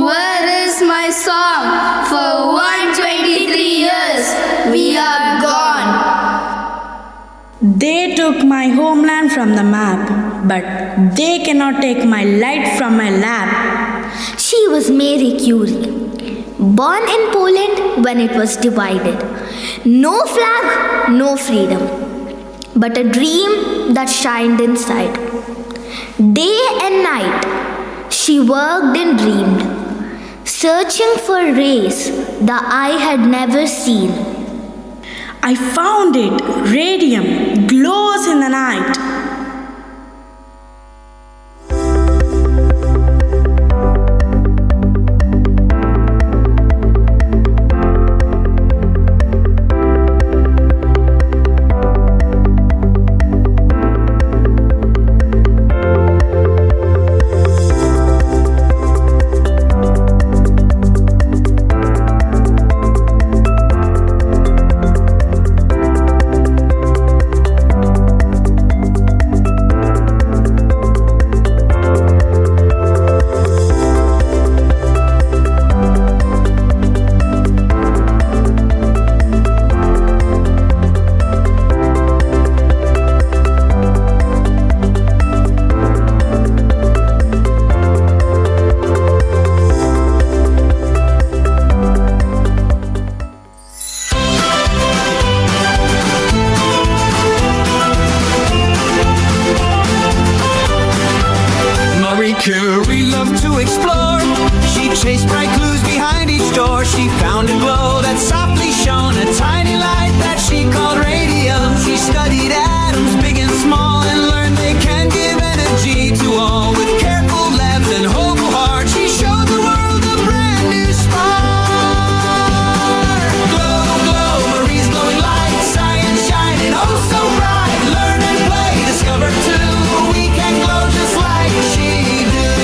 Where is my song? For 123 years, we are gone. They took my homeland from the map, but they cannot take my light from my lap. She was Mary Curie, born in Poland when it was divided. No flag, no freedom, but a dream that shined inside. Day and night, she worked and dreamed, searching for rays the eye had never seen. I found it, radium, glows in the night. Curie loved to explore. She chased bright clues behind each door. She found a glow that softly shone, a tiny light that she called radium. She studied atoms, big and small, and learned they can give energy to all. With careful labs and hopeful heart, she showed the world a brand new spark. Glow, glow, Marie's glowing light, science shining oh so bright. Learn and play, discover too, we can glow just like she did.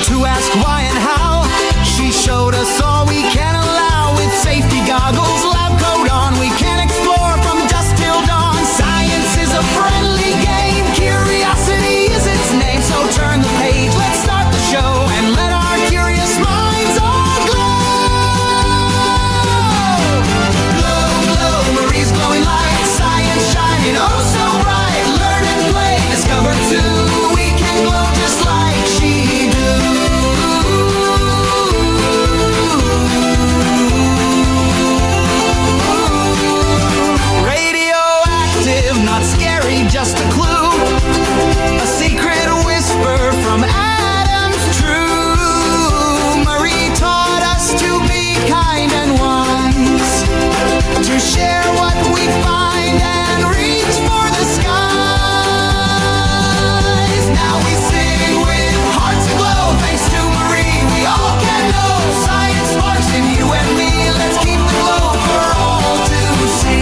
to ask why and how. She showed us all we can allow with safety goggles, lab coat on. We can explore from dusk till dawn. Science is a friendly game. Curiosity is its name. So turn the page, let's start the show and let our curious minds all glow. Glow, glow, Marie's glowing light. Science shining oh so bright. Learn and play, discover too. We can glow just like she do. Radioactive, not scary, just a clue. A secret whisper from Adam's true. Marie taught us to be kind and wise, to share what we find and reach for the skies. Now we sing with hearts aglow, thanks to Marie. We all can know science sparks in you and me. Let's keep the glow for all to see.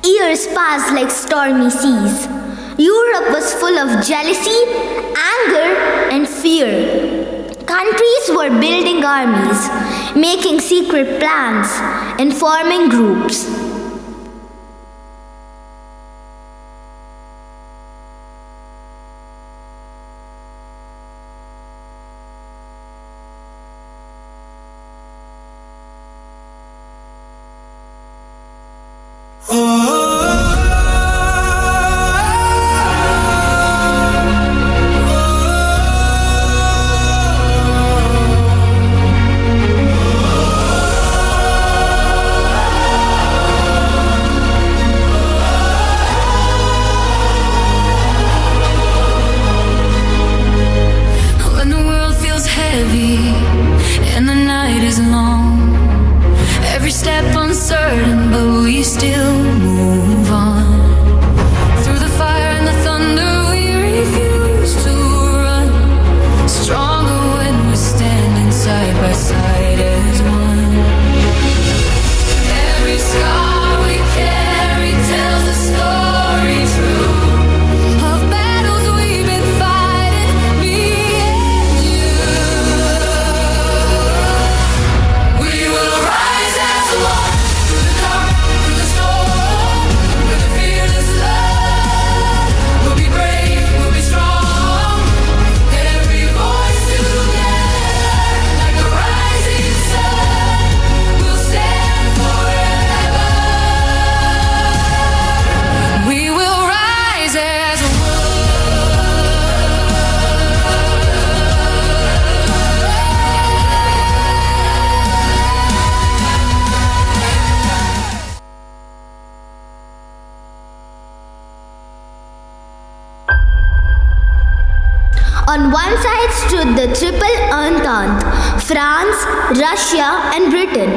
Years passed like stormy seas. Europe was full of jealousy, anger, and fear. Countries were building armies, making secret plans, and forming groups. When the world feels heavy and the night is long, every step uncertain, but we still move on. Through the fire and the thunder, we refuse to run. Stronger when we're standing side by side as one. Every scar we carry tells the story true of battles we've been fighting, me and you. We will rise as one through the dark, through the storm, with a fearless love. We'll be brave, we'll be strong, every voice together, like the rising sun. We'll stand forever. We will rise as one. On one side stood the Triple Entente, France, Russia, and Britain.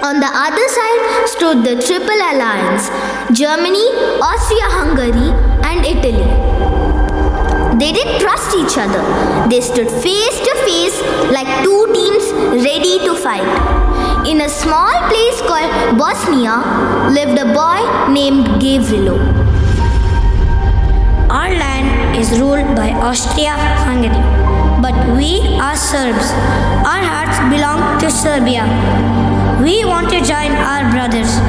On the other side stood the Triple Alliance, Germany, Austria-Hungary, and Italy. They didn't trust each other. They stood face to face like two teams ready to fight. In a small place called Bosnia lived a boy named Gavrilo. Our land is ruled by Austria-Hungary, but we are Serbs. Our hearts belong to Serbia. We want to join our brothers.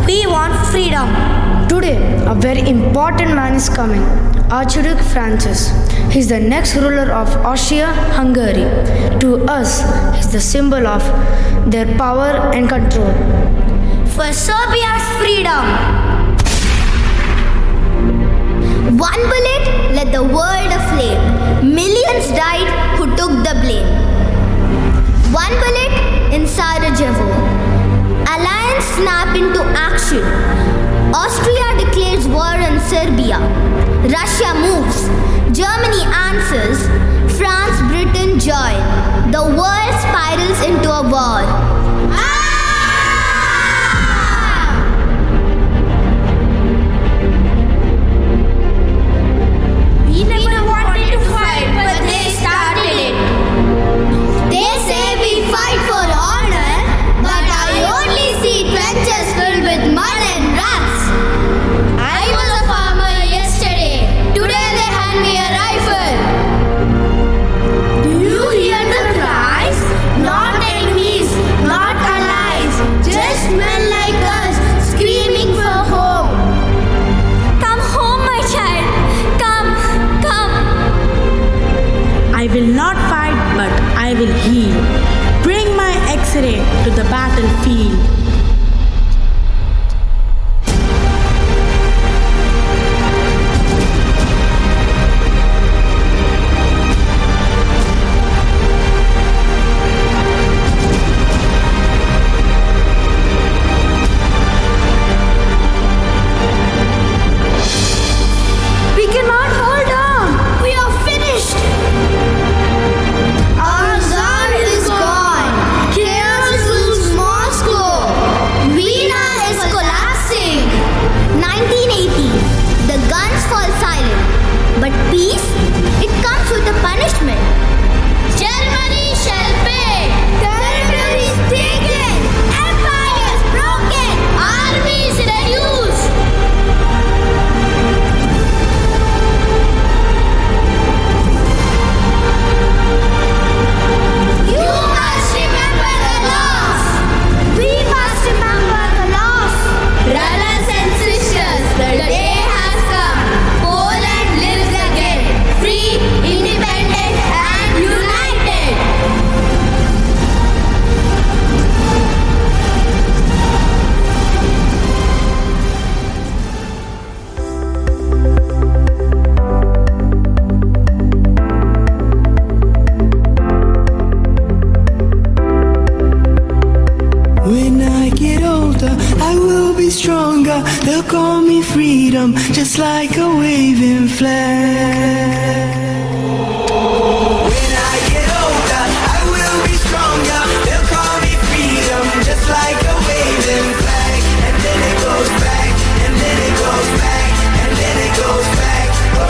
We want freedom. Today, a very important man is coming, Archduke Francis. He is the next ruler of Austria-Hungary. To us, he is the symbol of their power and control. For Serbia's freedom. One bullet lit the world aflame. snap into action. Austria declares war on Serbia. Russia moves. Germany answers. France, Britain join. The world spirals into a war. We never wanted to fight, but they started it. They say we fight for honor, but I only see trenches filled with mud and rats. I was a farmer yesterday. Today they hand me a rifle. Do you hear the cries? Not enemies, not allies, just men like us screaming for home. Come home, my child. Come. I will not fight, but I will heal. Bring my X-ray to the battlefield. We cannot hold on. We are finished. Our Tsar is gone. Chaos rules Moscow. Vienna is collapsing. 1980. The guns fall silent. But peace? It comes with a punishment. Germany shall pay. Territories taken. Empires broken. Armies reduced. You must remember the loss. We must remember the loss. Brothers and sisters, the day has come. Poland lives again. Free, independent and united. When I get older, I will be stronger. They'll call me freedom, just like a waving flag. When I get older, I will be stronger. They'll call me freedom, just like a waving flag. And then it goes back, and then it goes back, and then it goes back. Oh.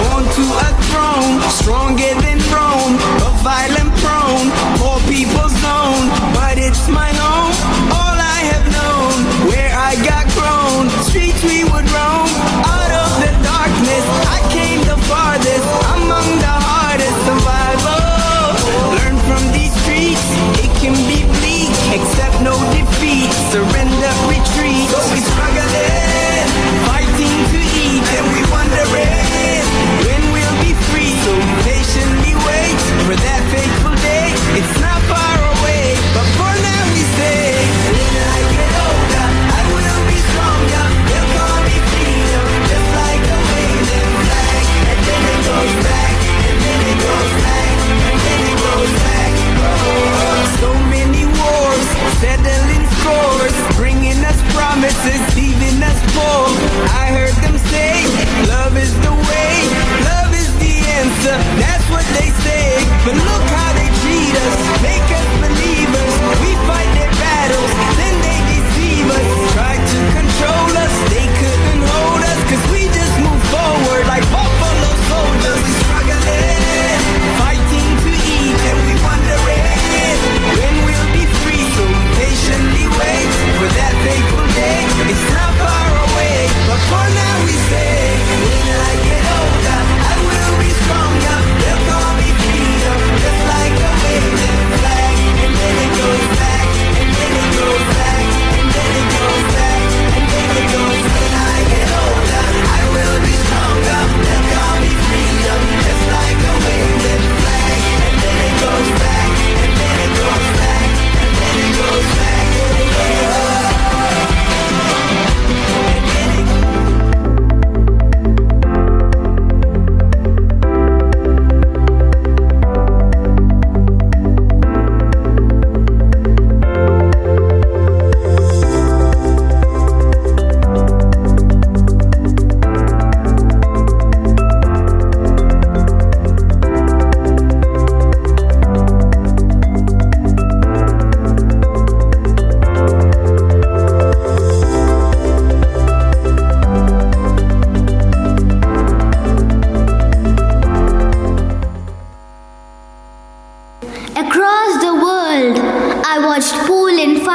Born to a throne, stronger than Rome, a violent prone, poor people's zone. But it's my home, all I have known, where I got grown. Streets we would roam, out of the darkness, I came the farthest.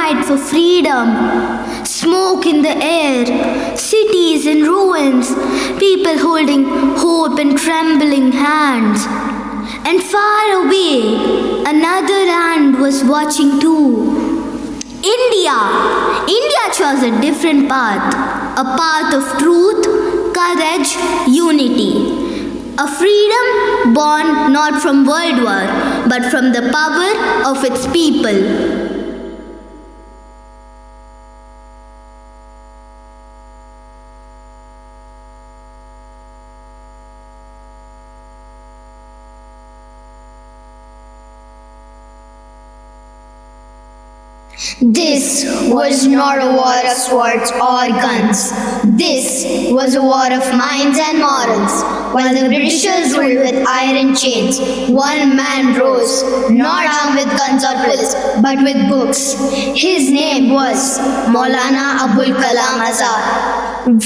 fight for freedom. Smoke in the air, cities in ruins, people holding hope in trembling hands. And far away, another hand was watching too. India chose a different path, a path of truth, courage, unity. A freedom born not from World War, but from the power of its people. This was not a war of swords or guns. This was a war of minds and morals. While the Britishers ruled with iron chains, one man rose, not armed with guns or pills, but with books. His name was Maulana Abul Kalam Azad.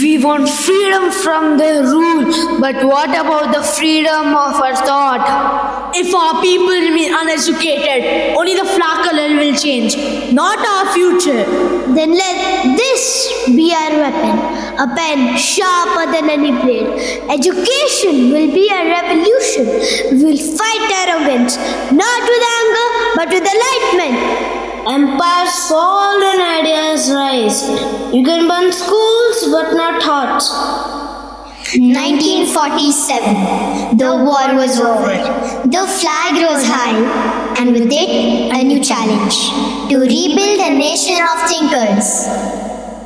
We want freedom from their rule, but what about the freedom of our thought? If our people remain uneducated, only the flag color will change, not our future. Then let this be our weapon, a pen sharper than any blade. Education will be a revolution. We will fight arrogance, not with anger, but with enlightenment. Empires fall and ideas rise. You can burn schools but not hearts. 1947. The war was over. The flag rose high, and with it, a new challenge to rebuild a nation of thinkers.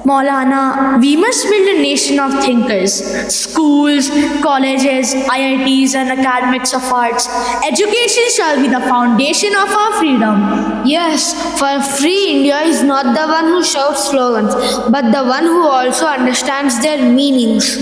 Maulana, we must build a nation of thinkers. Schools, colleges, IITs and academics of arts. Education shall be the foundation of our freedom. Yes, for free India is not the one who shouts slogans, but the one who also understands their meanings.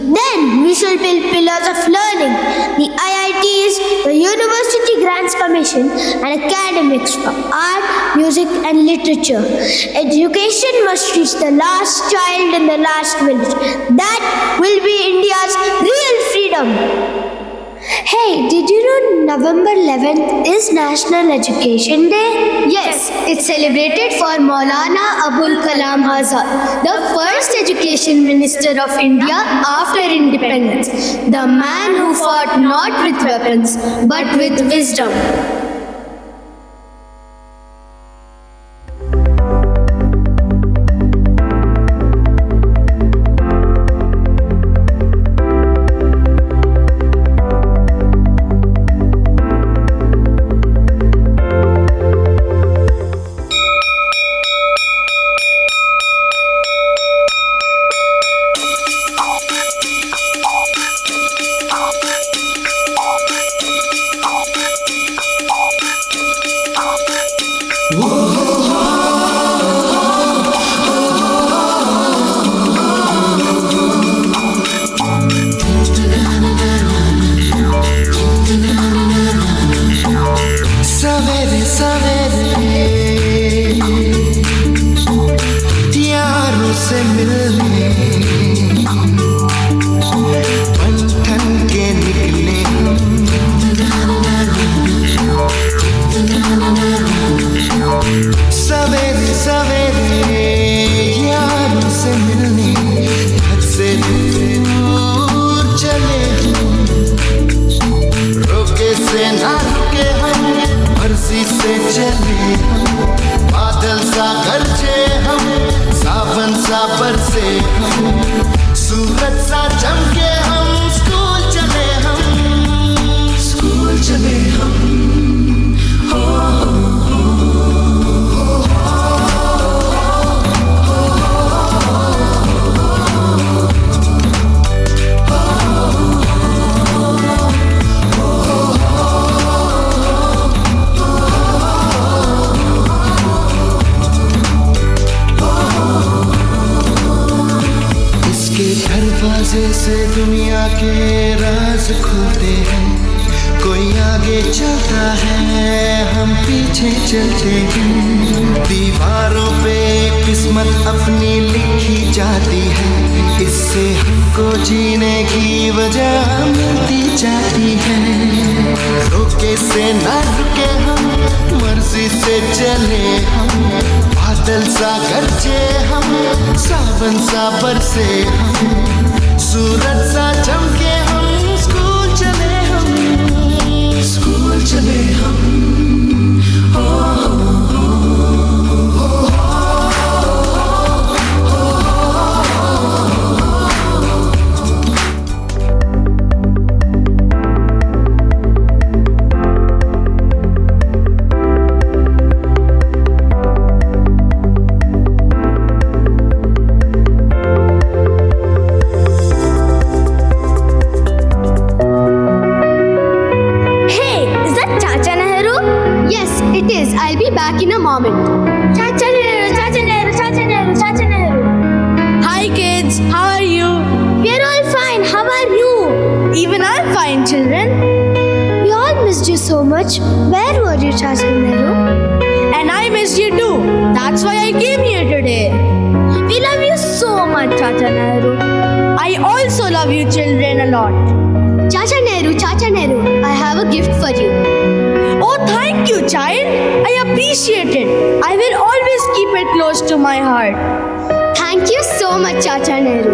Then we shall build pillars of learning, the IITs, the University Grants Commission, and academics for art, music, and literature. Education must reach the last child in the last village. That will be India's real freedom. Hey, did you know November 11th is National Education Day? Yes, it's celebrated for Maulana Abul Kalam Azad, the first education minister of India after independence, the man who fought not with weapons but with wisdom. से दुनिया के राज खुलते हैं, कोई आगे चलता है हम पीछे चलते हैं। दीवारों पे किस्मत अपनी लिखी जाती है, इससे हमको जीने की वजह मिलती जाती है। रोके से ना रुके हम, मर्जी से चले हम, बादल सा गरजे हम, सावन सा बरसे हम, सूरज सा चमके हम, स्कूल चले हम, स्कूल चले हम। हो, हो, हो, हो, हो, back in a moment. Chacha Nehru, Chacha Nehru, Chacha Nehru, Chacha Nehru. Hi kids, how are you? We're all fine. How are you? Even I'm fine, children. We all missed you so much. Where were you, Chacha Nehru? And I missed you too. That's why I came here today. We love you so much, Chacha Nehru. I also love you children a lot. Chacha Nehru, I have a gift for you. Oh, thank you, child. I appreciate it. I will always keep it close to my heart. Thank you so much, Chacha Nehru.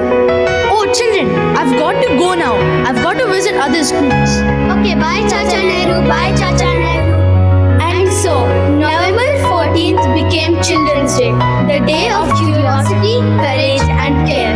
Oh, children, I've got to go now. I've got to visit other schools. Okay, bye, Chacha Nehru. Bye, Chacha Nehru. And so, November 14th became Children's Day, the day of curiosity, courage, and care.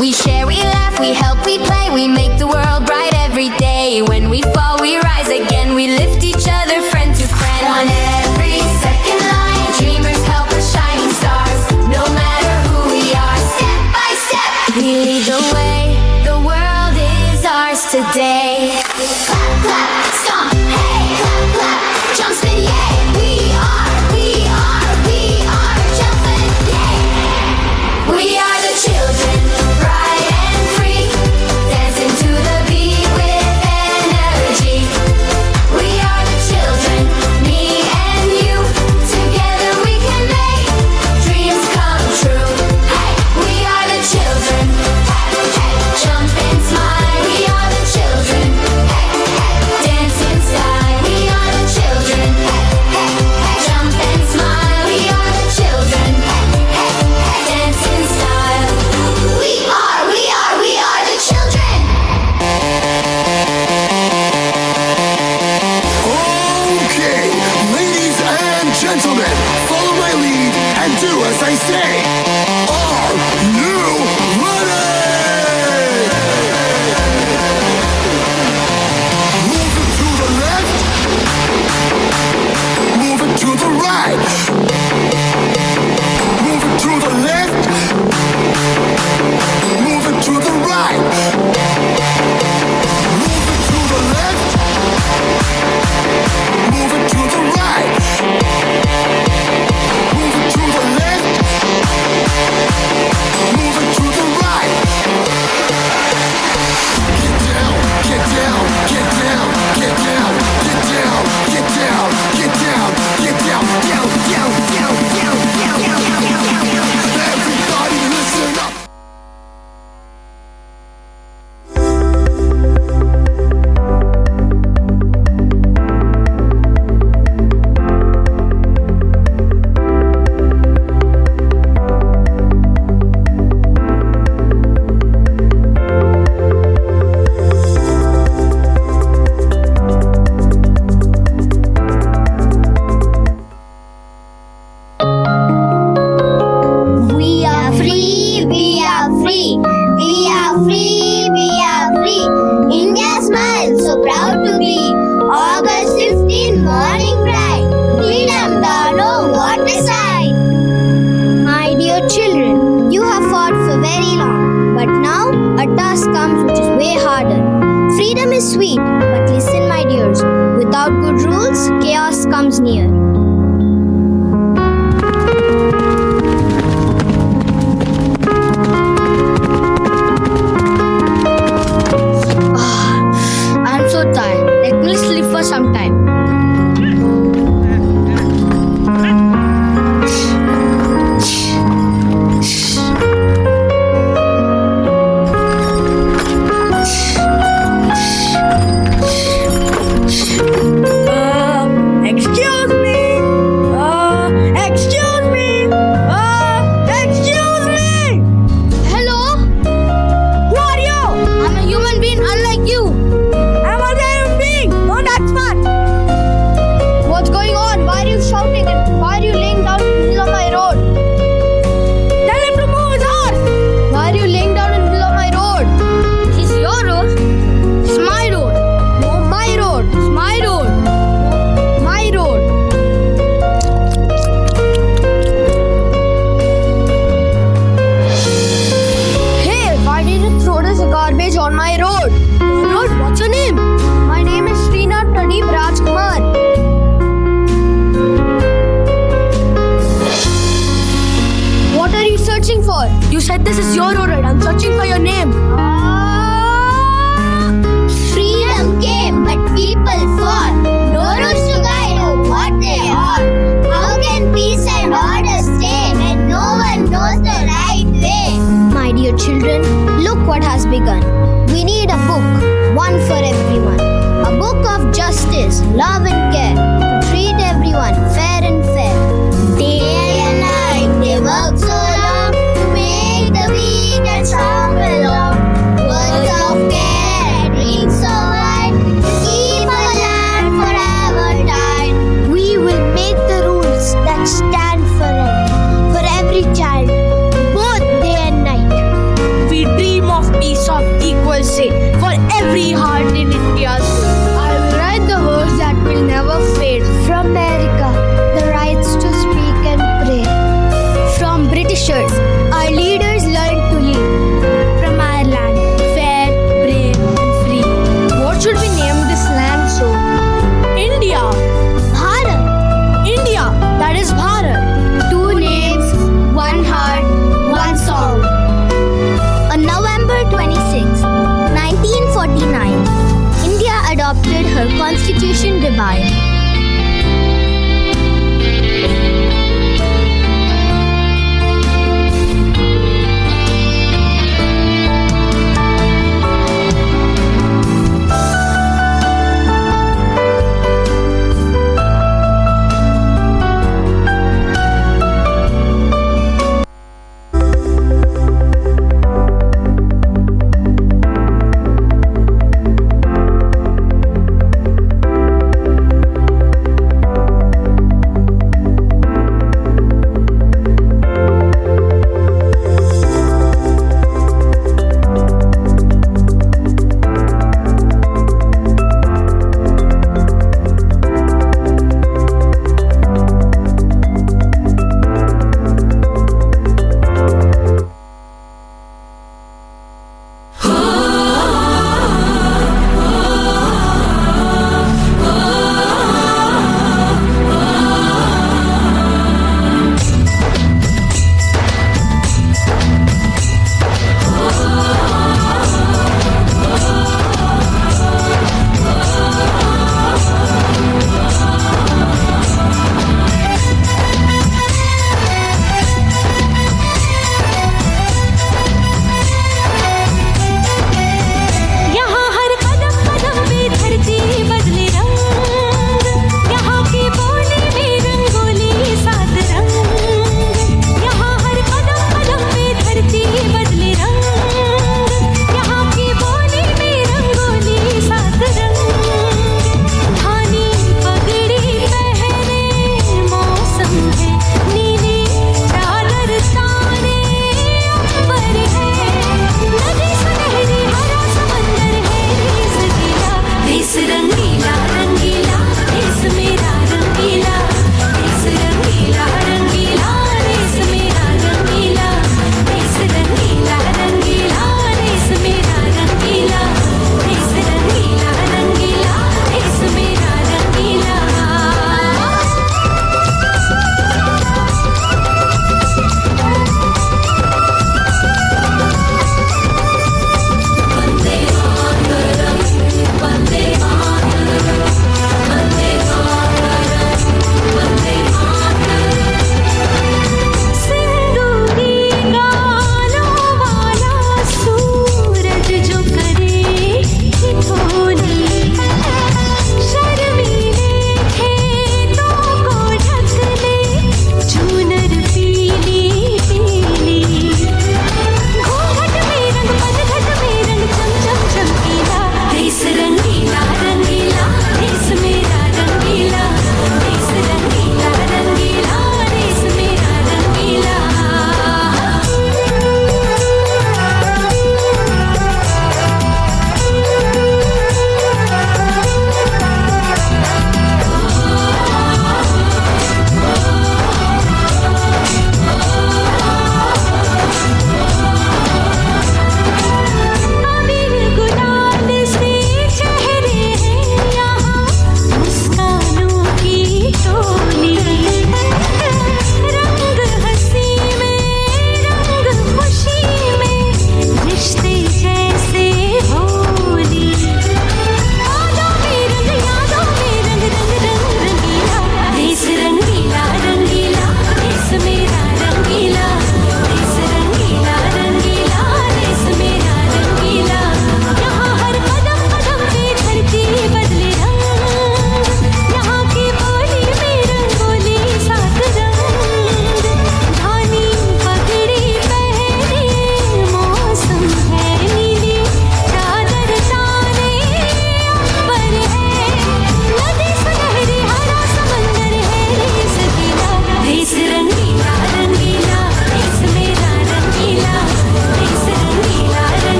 We share, we laugh, we help, we play, we make the world bright every day. When we fall, we rise again, we lift each other friend to friend. On every second line, dreamers help us shining stars. No matter who we are, step by step, we lead the way. The world is ours today. Clap, clap, stomp, hey, clap, clap, jump, spin, yay. We are jumping, yay. We are the children, bright and free, dancing to the beat with energy. We are the children, me and you, together we can make dreams come true. Hey, we are the children, hey, hey, jump and smile. We are the children, hey, hey, dance in style. We are the children, hey, hey, hey, jump and smile. We are the children, hey, hey, hey, dance in style. We are the children. Okay, ladies and gentlemen, follow my lead and do as I say. Are you ready? Move it to the left, move it to the right, move it to the left, move it to the right, move it to the left, move it to the right, move it to the left, move it to the right. Get down, get down, get down, get down, get down, get down, get down, get down, down, down, is near. I'm so tired. Let me sleep for some time. Excuse me. Excuse me. Excuse me. Hello? Who are you? I'm a human being unlike you. I'm a human being. Not that smart. What's going on? Why are you shouting and why are you laying down in the middle of my road? Tell him to move his horse. Why are you laying down in the middle of my road? This is your road. It's my road. No, my road. It's my road. My road. Hey, why did you throw this garbage on my road? Road, what's your name? My name is Srinath Pradeep Rajkumar. What are you searching for? You said this is your road, right? I'm searching for your name. Freedom came, but people fought. No rules to guide on what they are. How can peace and order stay when no one knows the right way? My dear children, look what has begun. We need a book, one for everyone. A book of justice, love and care, to treat everyone fair and fair. Day and night they work so long to make the weak and strong belong. Words of care and dreams so wide to keep our land forever tied. We will make the rules that stand for every child, both day and night. We dream of peace of equal say for every heart in India's soul. I will write the words that will never fade. From America, the rights to speak and pray. From Britishers, our leaders learned to lead. From Ireland, fair, brave, and free. What should we name this land so? India, Bharat. India, that is Bharat. Two names, one heart, one song. On November 26, 1949,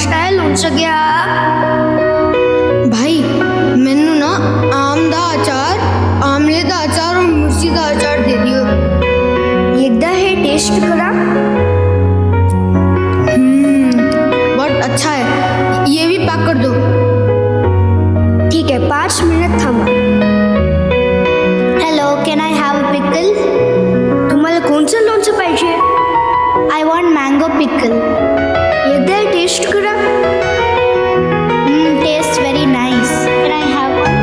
test है लोणचं घ्या. भाई मैनू ना आम दा अचार, आमले दा अचार और मिर्ची दा अचार दे दियो. एकदा हे टेस्ट करा. बहुत अच्छा है, ये भी पैक कर दो. ठीक है, 5 मिनिट थांबा. Hello, can I have a pickle? तुम्हाला कोणचं लोणचं पाहिजे? I want mango pickle. एकदा टेस्ट करा. Taste very nice. Can I have one?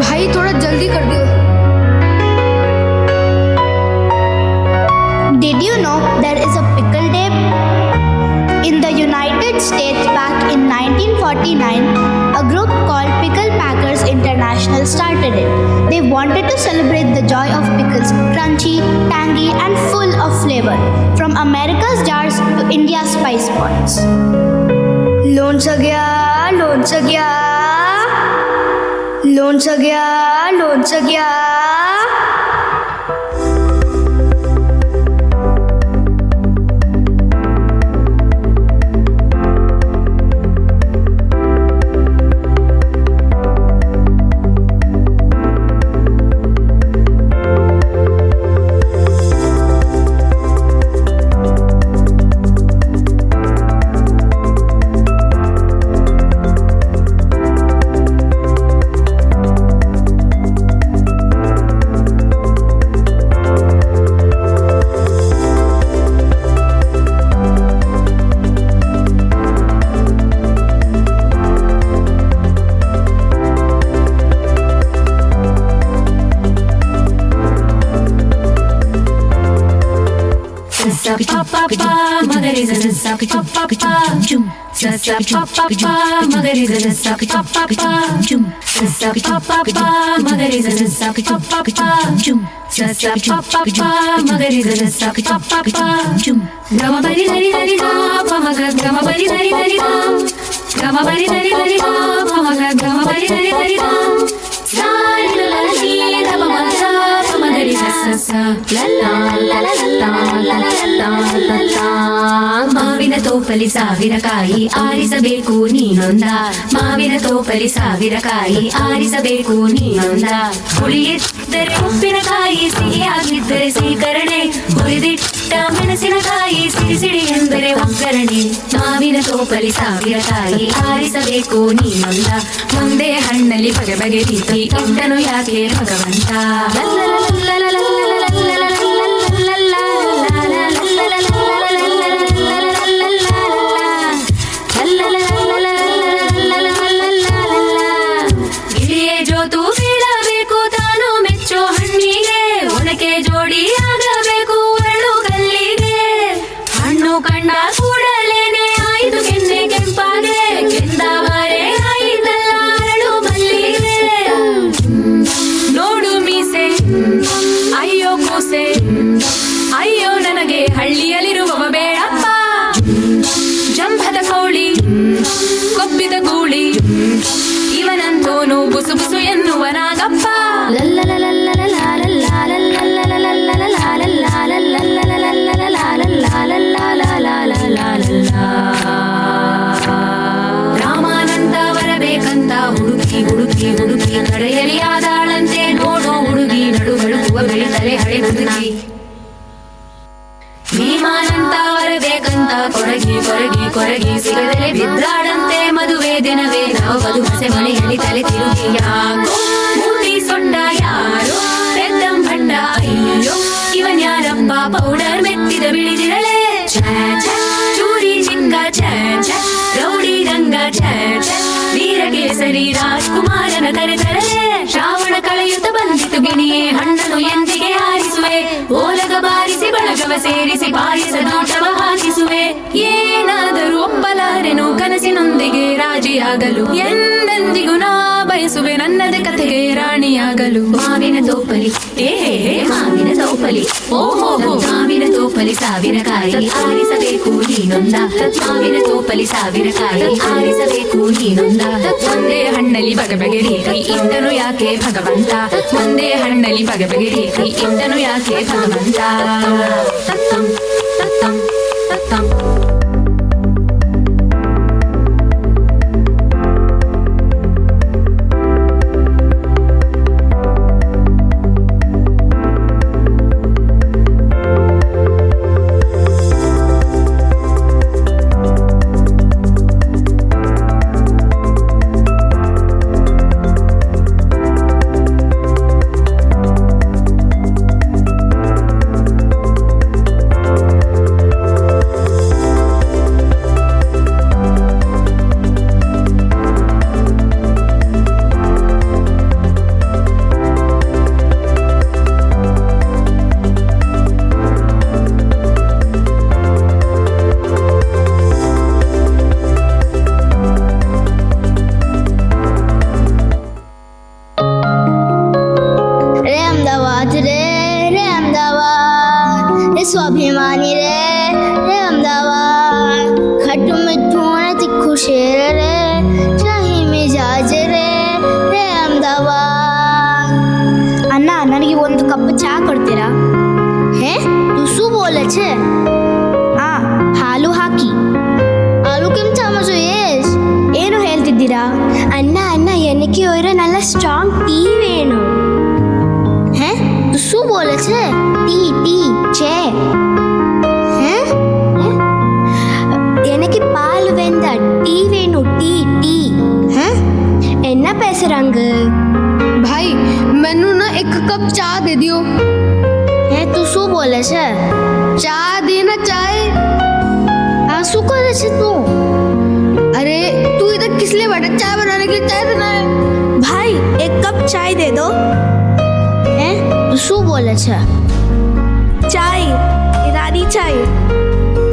भाई थोड़ा जल्दी कर दियो. Did you know there is a pickle day? In the United States back in 1949, a group called Pickle Packers International started it. They wanted to celebrate the joy of pickles, crunchy, tangy and full of flavor, from America's jars to India's spice pots. लोणचं घ्या, लोणचं घ्या. लोणचं घ्या, लोणचं घ्या. ಮಾವಿನ ತೋಪಲಿ ಸಾವಿರಕಾಯಿ ಆರಿಸಬೇಕು ನೀನೊಂದ. ಮಾವಿನ ತೋಪಲಿ ಸಾವಿರಕಾಯಿ ಆರಿಸಬೇಕು ನೀನೊಂದ. ಹುಳಿಯಿದ್ದರೆ ಉಪ್ಪಿನಕಾಯಿ, ಸಿಹಿಯಾಗಿದ್ದರೆ ಸೀಕರಣೆ, ಹುರಿದಿಟ್ಟ ಮೆಣಸಿನಕಾಯಿ, ಸಿಡಿ ಸಿಡಿ ಎಂದರೆ ಒಗ್ಗರಣೆ. ಮಾವಿನ ತೋಪಲಿ ಸಾವಿರಕಾಯಿ ಆರಿಸಬೇಕು ನೀನೊಂದ. ಮುಂದೆ ಹಣ್ಣಲ್ಲಿ ಬಗೆ ಬಗೆ ರೀತಿ ಇದ್ದನು ಯಾಕೆ ಭಗವಂತ. ಗಿಳಿಯೇ ಜೋತು ಬೀಳಬೇಕು ತಾನು ಮೆಚ್ಚೋ ಹಣ್ಣಿಗೆ, ಒನಕೆ ಜೋಡಿ ಆಗಬೇಕು ಅರಳು ಕಲ್ಲಿಗೆ. ಹಣ್ಣು ಕಂಡ ಕೂಡಲೇನೆ ಆಯ್ತು ಕೆನ್ನೆ ಕೆಂಪಾಗೆ, ಕೆಂದಾವರೆ ಆಯಿತಲ್ಲ ಅರಳು ಮಲ್ಲಿಗೆ. ನೋಡು ಮೀಸೆ ಅಯ್ಯೋ ಕೂಸೆ, ಅಯ್ಯೋ ನನಗೆ ಹಳ್ಳಿಯಲ್ಲಿರುವವ ಬೇಡಪ್ಪ. ಜಂಭದ ಕೋಳಿ ಕೊಬ್ಬಿದ ಗೂಳಿ, ಇವನಂತೋನು ಬುಸು ಬುಸು ಎನ್ನುವನಾಗಪ್ಪ. ರಾಮಾನಂದ ಬರಬೇಕಂತ ಹುಡುಕಿ ಹುಡುಕಿ ಹುಡುಕಿ ನಡೆಯಲಿ ಆದಾಳಂತೆ. ನೋಡೋ ಹುಡುಗಿ ನಡುಗಡುಕುವ ಬೆಳಿತಲೆ ಹಳೆ ಹುಡುಗಿ. ಭೀಮಾನಂತ ಬರಬೇಕಂತ ಕೊರಗಿ ಕೊರಗಿ ಕೊರಗಿ ಸಿಗದಲೆ ಬಿದ್ದಾಡಂತೆ. ಮದುವೆ ದಿನವೇ ನಾವು ಬದು ಹಸೆ ಮನೆಯಲ್ಲಿ ತಲೆ ತಿರುಗಿ. ಯಾಕೋ ಮೂತಿ ಸೊಂಡ ಯಾರೋ ಪೆದ್ದಂ ಭಂಡ, ಅಯ್ಯೋ ಇವನ್ ಯಾರಪ್ಪ ಪೌಡರ್ ಮೆತ್ತಿದ ಬಿಳಿದಿರಳೆ. ಚೂರಿ ಚಿಕ್ಕ ರೌಡಿ ರಂಗ ವೀರಕೇಸರಿ ರಾಜ್ಕುಮಾರನ ಕರೆತರಲೆ. ಶ್ರಾವಣ ಕಳೆಯುತ್ತ ಬಂದಿತು ಗಿಣಿಯೇ, ಹಣ್ಣನು ಎಂದಿಗೆ ಆರಿಸುವೆ. ಓಲಗ ಬಾರಿಸಿ ಬಳಗವ ಸೇರಿಸಿ ಪಾಯಸ ನೋಟವ ಹಾಕಿಸುವೆ. ಏನಾದರೂ ಒಪ್ಪಲಾರೆನು ಕನಸಿನೊಂದಿಗೆ ರಾಜಿಯಾಗಲು, ಎಂದೆಂದಿಗೂ ನಾ ಬಯಸುವೆ ನನ್ನದೇ ಕಥೆಗೆ ರಾಣಿಯಾಗಲು. ಮಾವಿನ ತೋಪಲಿ ಮಾವಿನ ತೋಪಲಿ, ಓಹೋ ಮಾವಿನ ತೋಪಲಿ ಸಾವಿರಕಾಯಿ ಆರಿಸಬೇಕು ನೀನೊಂದ. ಮಾವಿನ ತೋಪಲಿ ಸಾವಿರಕಾಯಿ ಆರಿಸಬೇಕು ನೀನೊಂದ. ಒಂದೇ ಹಣ್ಣಲ್ಲಿ ಬಗೆ ಬಗೆ ರೀತಿ ಇದ್ದನು ಯಾಕೆ ಭಗವಂತ. ಒಂದೇ ಹಣ್ಣಲ್ಲಿ ಬಗೆ ಬಗೆ ರೀತಿ ಇದ್ದನು ಯಾಕೆ ಭಗವಂತ. ತತ್ತಂ ತತ್ತಂ ತತ್ತಂ तिक्खू शेर रे शाही मिजाज रे ರೇ ಅಹಮದಾಬಾದ್. ಅಣ್ಣ ನನಗೆ ಒಂದು ಕಪ್ ಚಾ ಕೊಡ್ತೀರಾ? ಹೇ ತುಸು ಬೋಲೆ ಛೆ ಹಾಲು ಹಾಕಿ. ಆಲೂ ಕೆಂ ಚಾಮಚ ಯೇಸ್ ಏನು ಹೇಳ್ತಿದ್ದೀರಾ? ಅಣ್ಣ എനിക്ക് ഒരു നല്ല സ്ട്രോങ് ടീ വേണം. ಹೇ ತುಸು ಬೋಲೆ ಛೆ ടീ ചേ. எனக்கு பால் வெந்த டீ வேணும். டீ என்ன பேசுறாங்க? भाई मैनू ना एक कप चाह दे दियो. હે તુસુ બોલે છે? चाह देना चाय. આ શું કરે છે તું? अरे तू इधर किस लिए बैठा? चाय बनाने के लिए चाय देना है. भाई एक कप चाय दे दो. હે શું બોલે છે? चाय रानी चाय.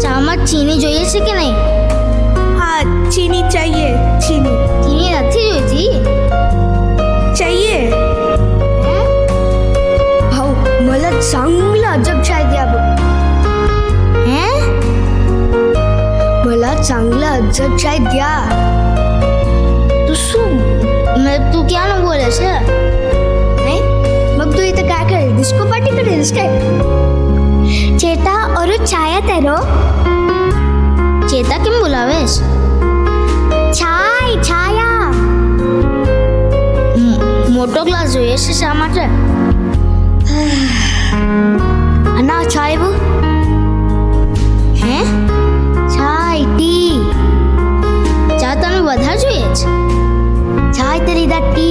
ચામાં ચીની જોઈએ છે કે નહીં? हाँ चीनी चाहिए. चीनी ચીની નથી જોઈતી. चाहिए. भाऊ मला चांगला अजब चाय द्या बघ. હે मला चांगला अजब चाय द्या. તું શું તું ક્યાંનું બોલે છે? नाही मग तू इथं काय करेल? डिस्को पार्टी करेल काय? चेता और छाया तेरो. ચેતા કેમ બોલાવેશ? छाया મોટો ગ્લાસ જોઈએ છે શા માટે? अन्ना चाय वो. હે चाय टी. ચા તને વધારે જોઈએ છે? चाय तेरी दा टी.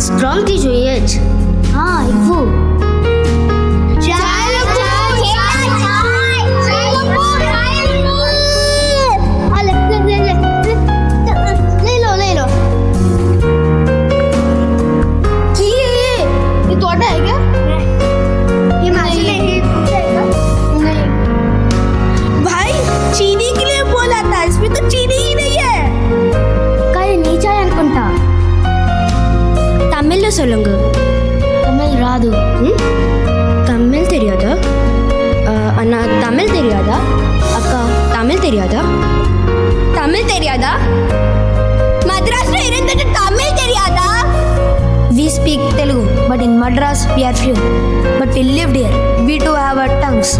સ્ટ્રોંગ ટી જોઈએ છે? हाँ वो લઈ લો. ये तोड़ा है क्या? ये माझी नहीं. भाई चीनी के लिए बोला था, इसमें तो चीनी ही नहीं है. कल नहीं चाय अनुకుంటా. तमिल சொல்லுங்க. તમિલ રાધુ. तमिल தெரியாதா? அண்ணா தமிழ் தெரியாதா? அக்கா தமிழ் தெரியாதா? தமிழ் தெரியாதா? మద్రాసులో ఏంటంటే తమిళ్ తెలియదా? We speak Telugu, but in Madras we are few. But we lived here. We too have our tongues.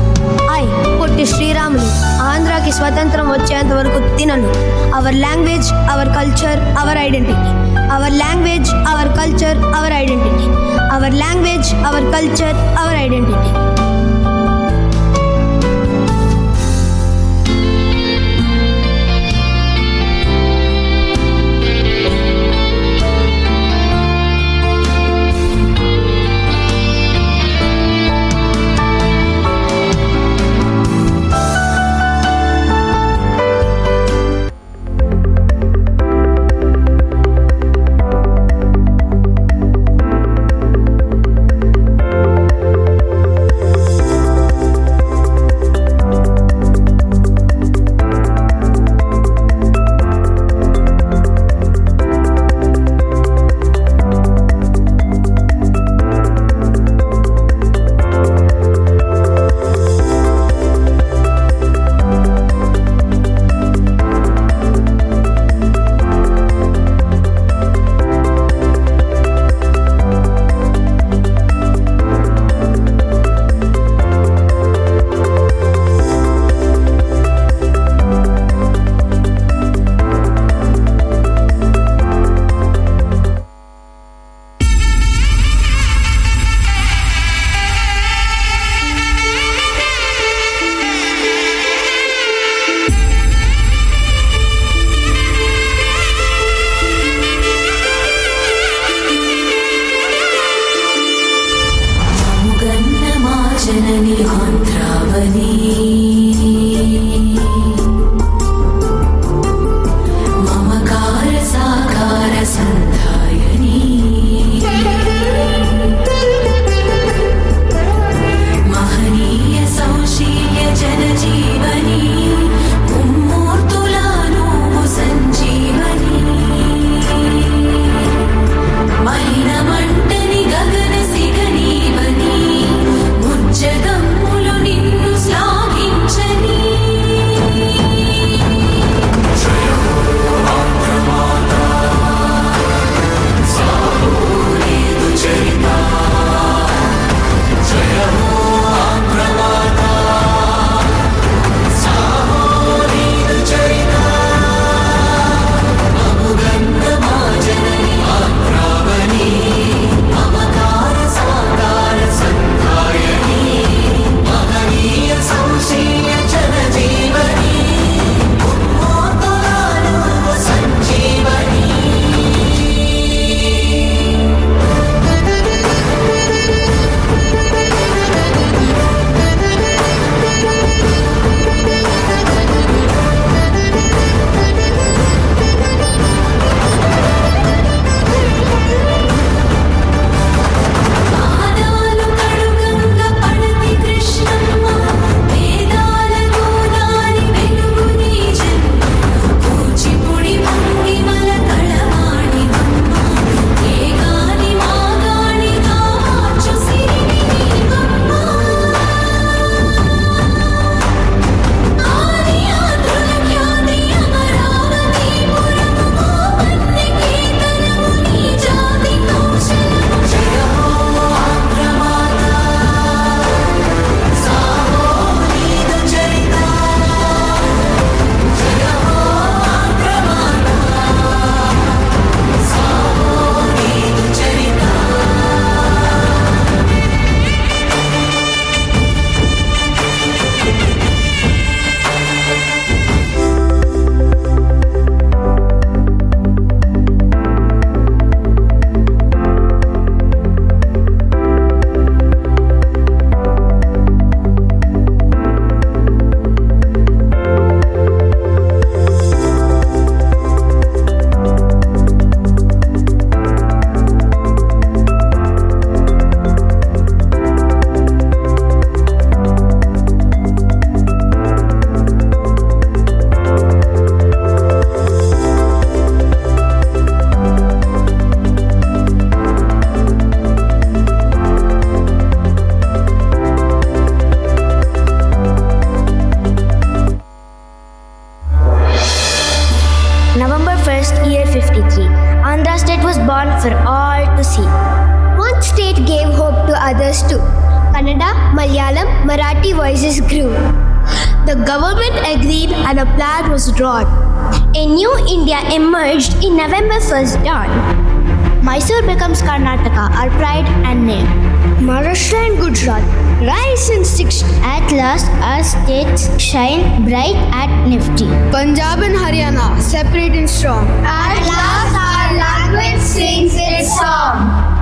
I Potti Sriramulu ఆంధ్రాకి స్వతంత్రం వచ్చేంత వరకు తినను. Our language, our culture, our identity. Our language, our culture, our identity. Our language, our culture, our identity. November 1st, year 53. Andhra state was born for all to see. One state gave hope to others too. Kannada, Malayalam, Marathi voices grew. The government agreed and a plan was drawn. A new India emerged in November 1st dawn. Mysore becomes Karnataka, our pride and name. Maharashtra and Gujarat rise and six. At last, our states shine bright at nifty. Punjab and Haryana separate and strong. At last our language sings its song.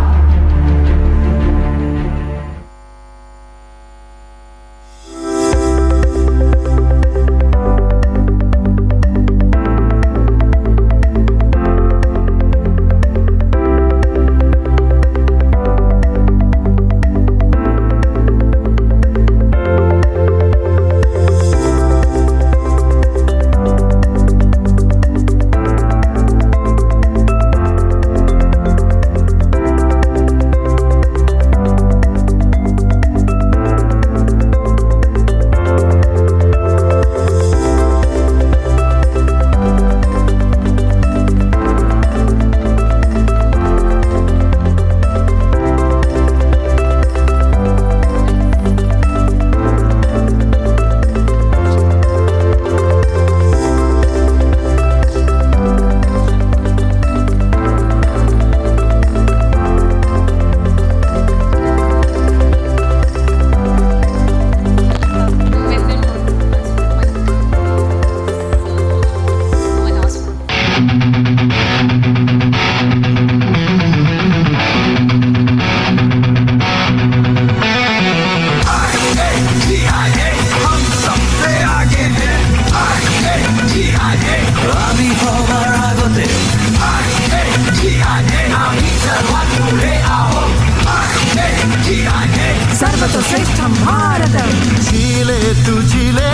झीले तू झीले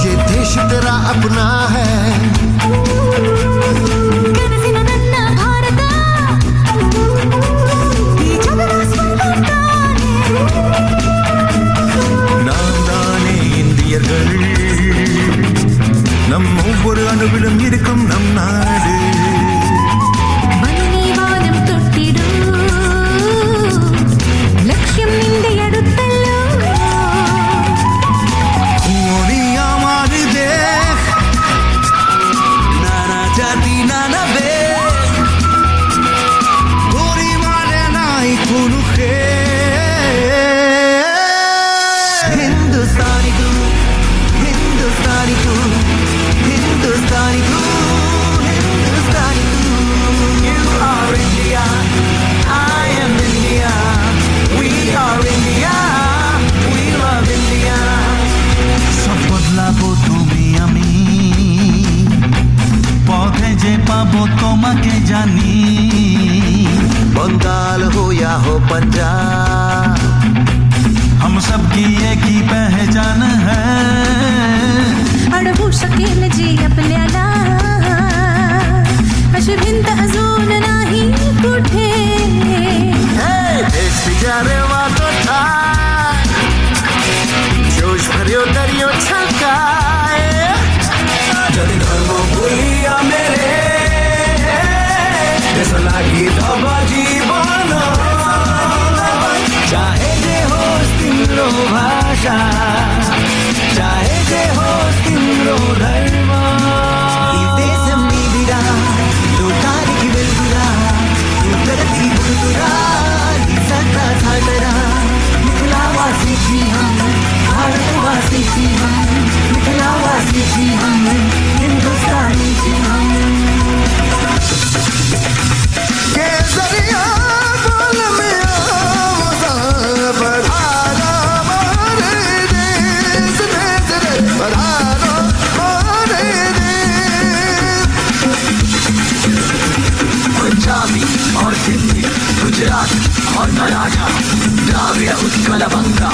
ये देश तेरा अपना है நான்தானே இந்தியர்கள் நம் ஒவ்வொரு அணுவிலும் இருக்கும் நம் நாடு बंगाल हो या हो पंजाब हम सबकी एक ही पहचान है अडवू शकेल जी आपल्याला अशी भिंत अजून नाही कुठे देश बिचारे वातो था जोश भरियो दरियो छलकाए जदि धर्म भूलिया मेरे लागी दबा जीवन चाहे जे हो तिम्रो भाषा चाहे जे हो तिम्रो धर्म देशम निबिरा लोटारी बेलुरा युद्धरती बुलुरा सत्ता थाटरा मिथिलावासी छी हम भारतवासी छी हम मिथिलावासी छी हम हिंदुस्तानी छी हम पंजाबी और सिंधी गुजरात और मराठा द्राविड़ उत्कल बंगा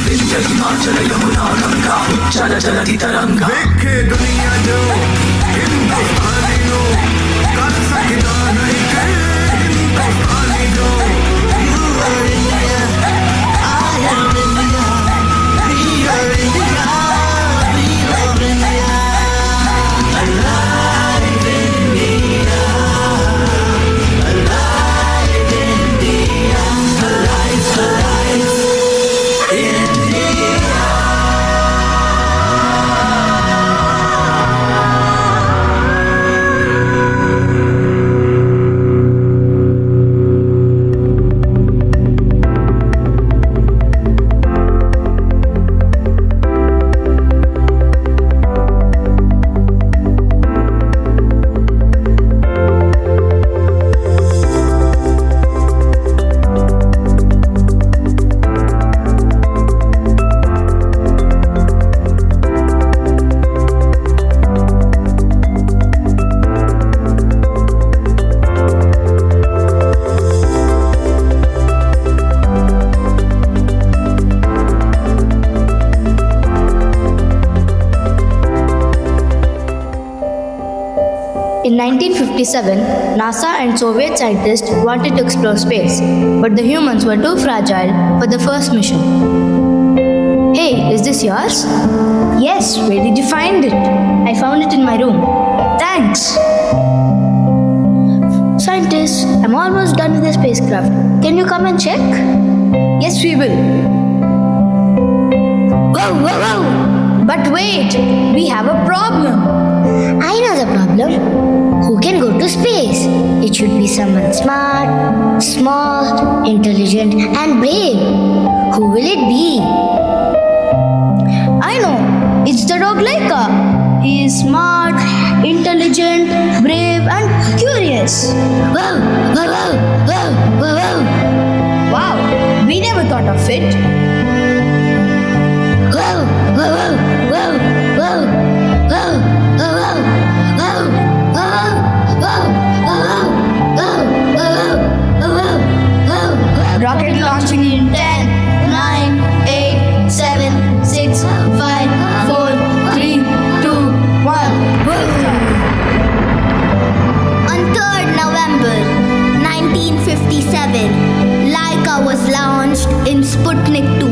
विंध्य हिमाचल यमुना गंगा उच्चल जलधि तरंगा देखे दुनिया जो हिंदुस्तानी हो कर सकता नहीं हिंदुस्तानी जो You are India, I am India, we are India, we love India. In 1957, NASA and Soviet scientists wanted to explore space, but the humans were too fragile for the first mission. Hey, is this yours? Yes, where did you find it? I found it in my room. Thanks. Scientists, I'm almost done with the spacecraft. Can you come and check? Yes, we will. Whoa, whoa, whoa! But wait, we have a problem. I know the problem. Who can go to space? It should be someone smart, small, intelligent, and brave. Who will it be? I know, it's the dog Laika. He is smart, intelligent, brave, and curious. Whoa, whoa, whoa, whoa, whoa, whoa. Wow, we never thought of it. Whoa, whoa, whoa, whoa, whoa, whoa, whoa, whoa, whoa. Rocket launching in 10, 9, 8, 7, 6, 5, 4, 3, 2, 1. On 3rd November 1957, Laika was launched in Sputnik 2.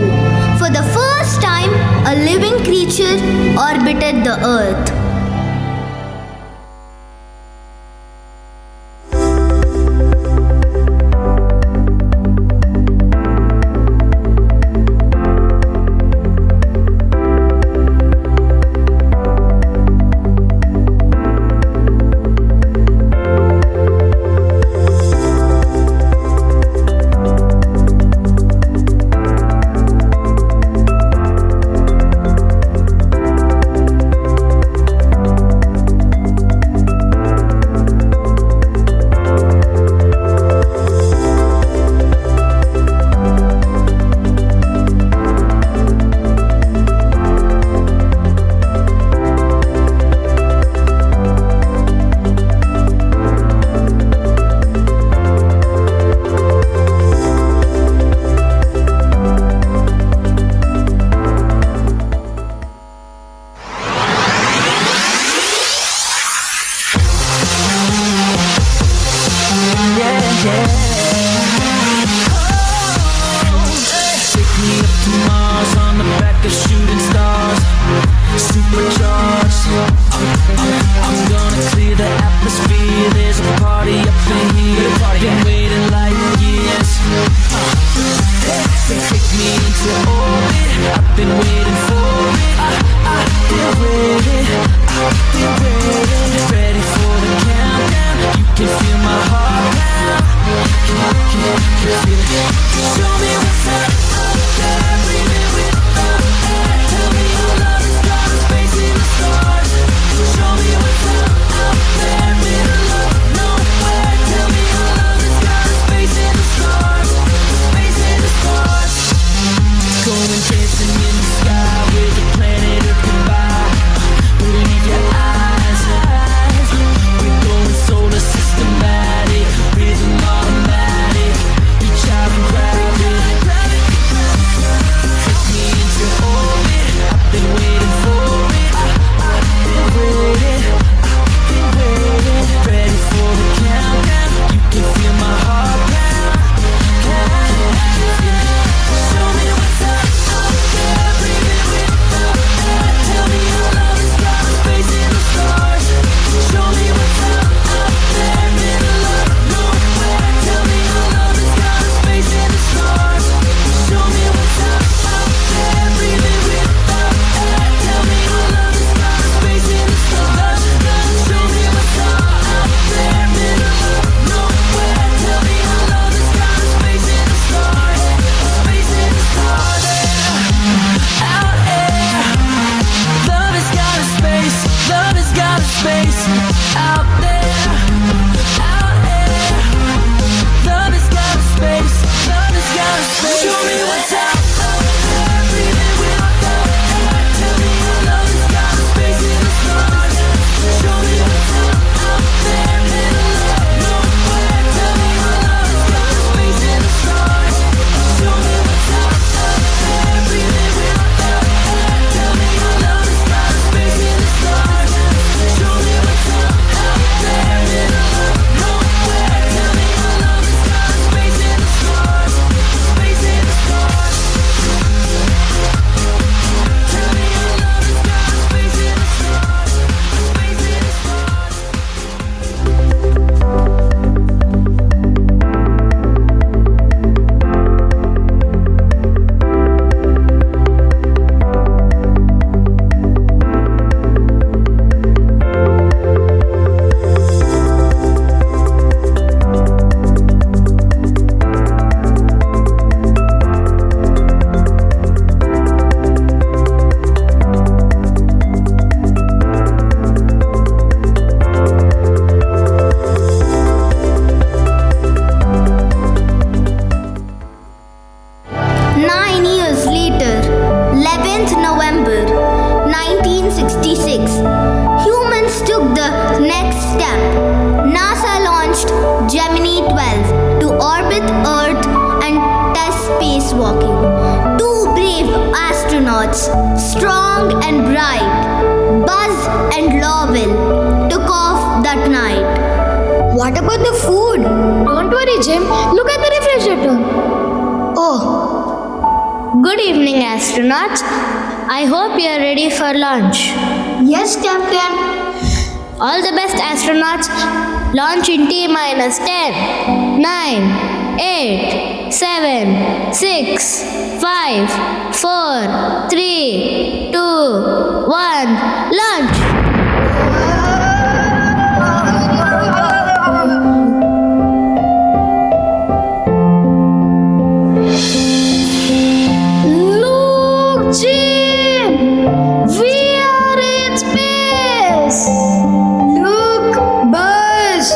For the first time, a living creature orbited the Earth. 1966, humans took the next step. NASA launched Gemini 12 to orbit Earth and test spacewalking. Two brave astronauts, strong and bright, Buzz and Lovell, took off that night. What about the food? Don't worry, Jim. Look at the refrigerator. Oh, Good evening, astronauts. I hope you are ready for launch. yes, Captain. All the best, astronauts. Launch in T minus 10, 9, 8, 7, 6, 5, 4, 3, 2, 1. Launch! Look, Jim! We are in space! Look, Buzz,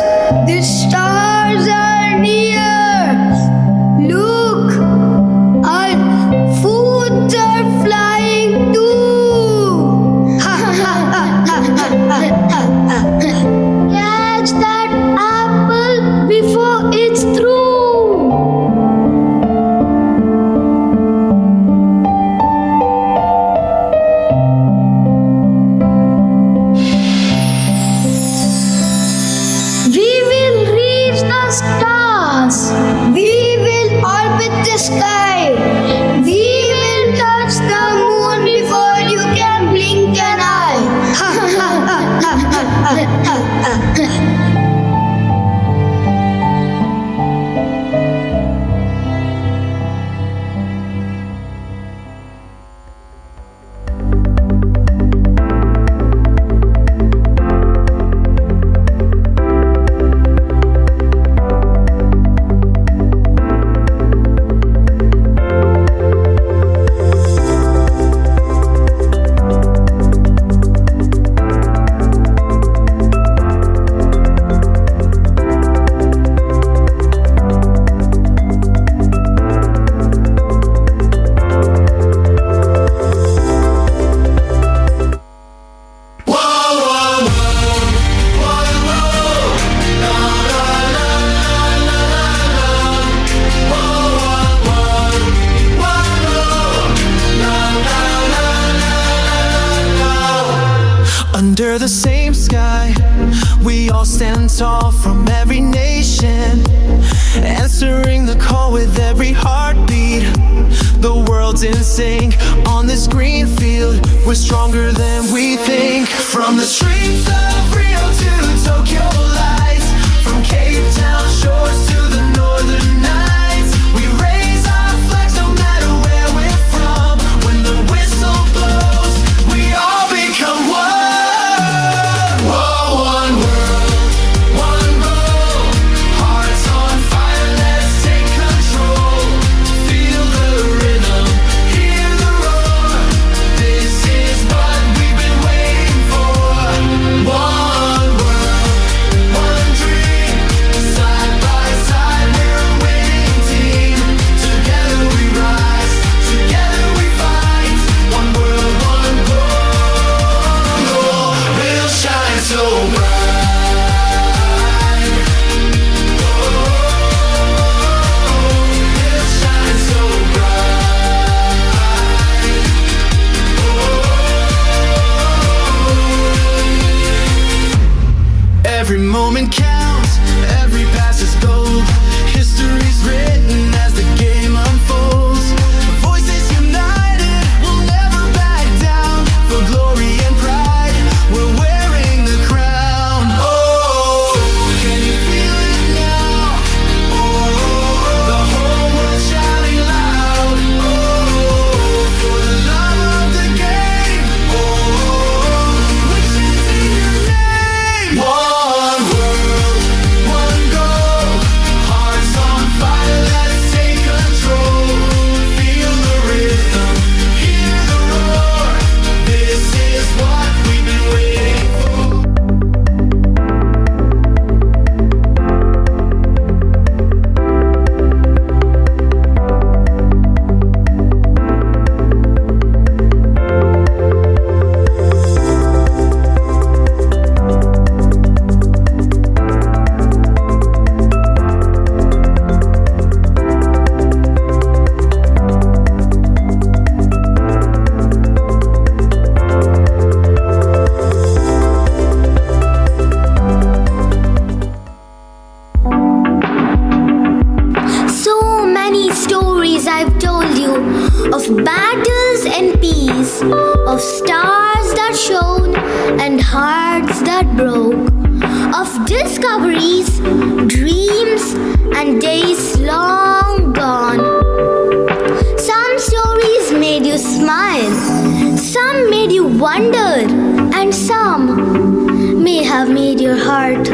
the stars are near. Look, our foods are flying too. Catch that apple before it's through! We will reach the stars. We will orbit the sky. We will touch the moon before you can blink an eye. Under the same sky, we all stand tall from every nation, answering the call with every heartbeat. The world's in sync on this green field. We're stronger than we think. From the streets of Rio to Tokyo lights, from Cape Town shores to the northern nights, we raise our flags no matter where we're from. When the whistle blows, we all become one. Every moment counts, every pass is gold. History's written as the game unfolds. Voices united, we'll never back down. For glory and pride, we're wearing the crown. Oh, can you feel it now? Oh, the whole world shouting loud. Oh, for the love of the game. Oh, we're chanting your name. One world. and hearts that broke, of discoveries, dreams, and days long gone. Some stories made you smile, some made you wonder, and some may have made your heart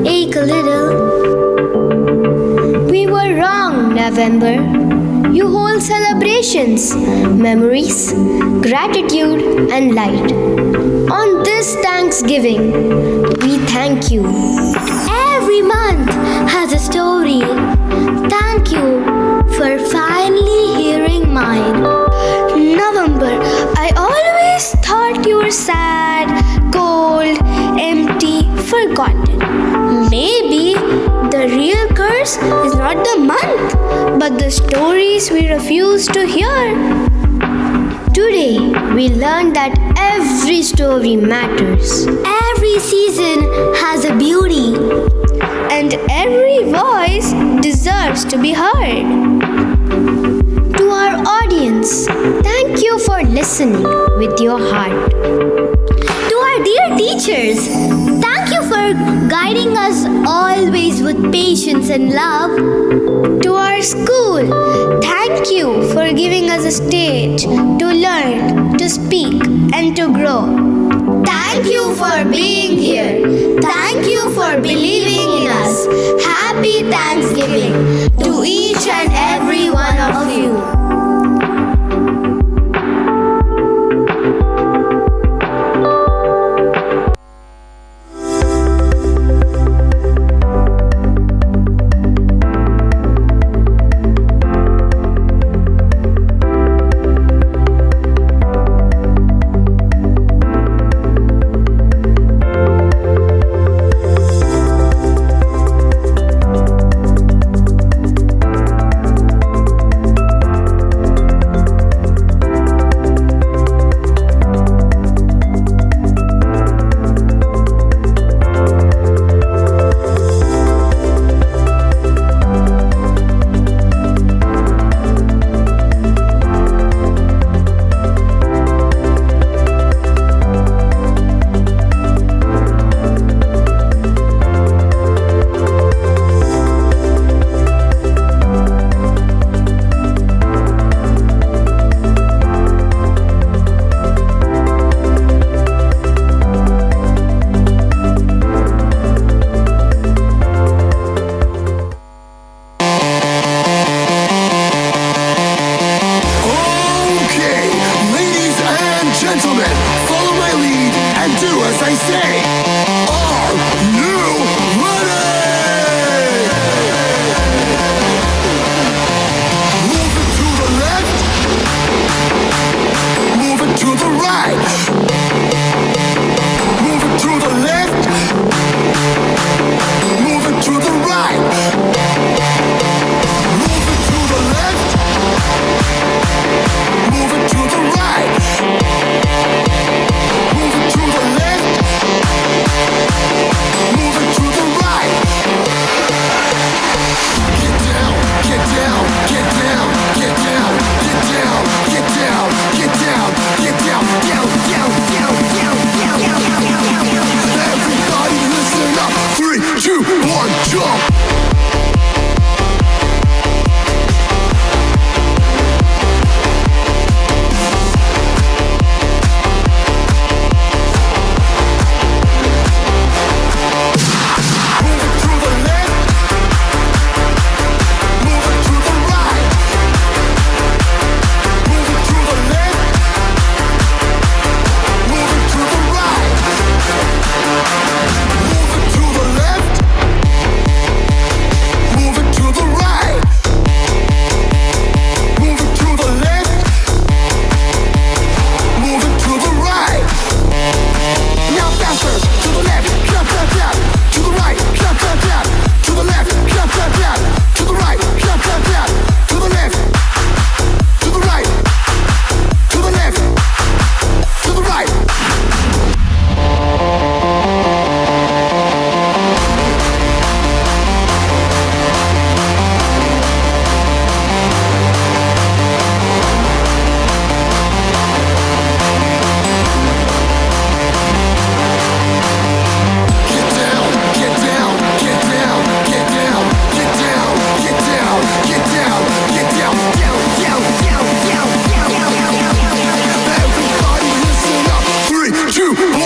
ache a little. We were wrong, November. You hold celebrations, memories, gratitude, and light. On this Thanksgiving, we thank you. Every month has a story. Thank you for finally hearing mine. November, I always thought you were sad, cold, empty, forgotten. Maybe the real curse is not the month, but the stories we refuse to hear. Today, we learned that every story matters. Every season has a beauty, and every voice deserves to be heard. To our audience, thank you for listening with your heart. To our dear teachers, thank you for guiding us always with patience and love. To our school, thank you for giving us a stage to learn, to speak, and to grow. Thank you for being here. Thank you for believing in us. Happy Thanksgiving to each and every one of you.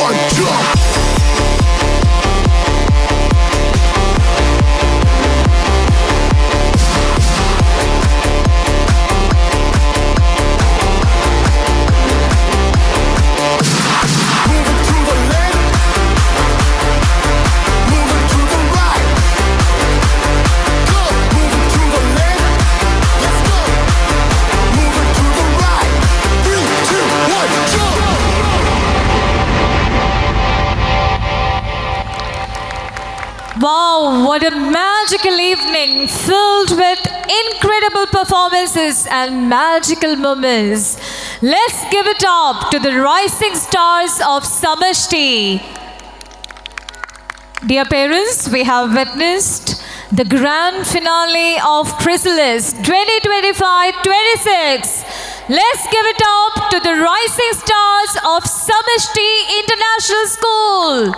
1, jump! Wow, what a magical evening filled with incredible performances and magical moments. Let's give it up to the rising stars of Samashti. Dear parents, we have witnessed the grand finale of Chrysalis 2025-26. Let's give it up to the rising stars of Samashti International School.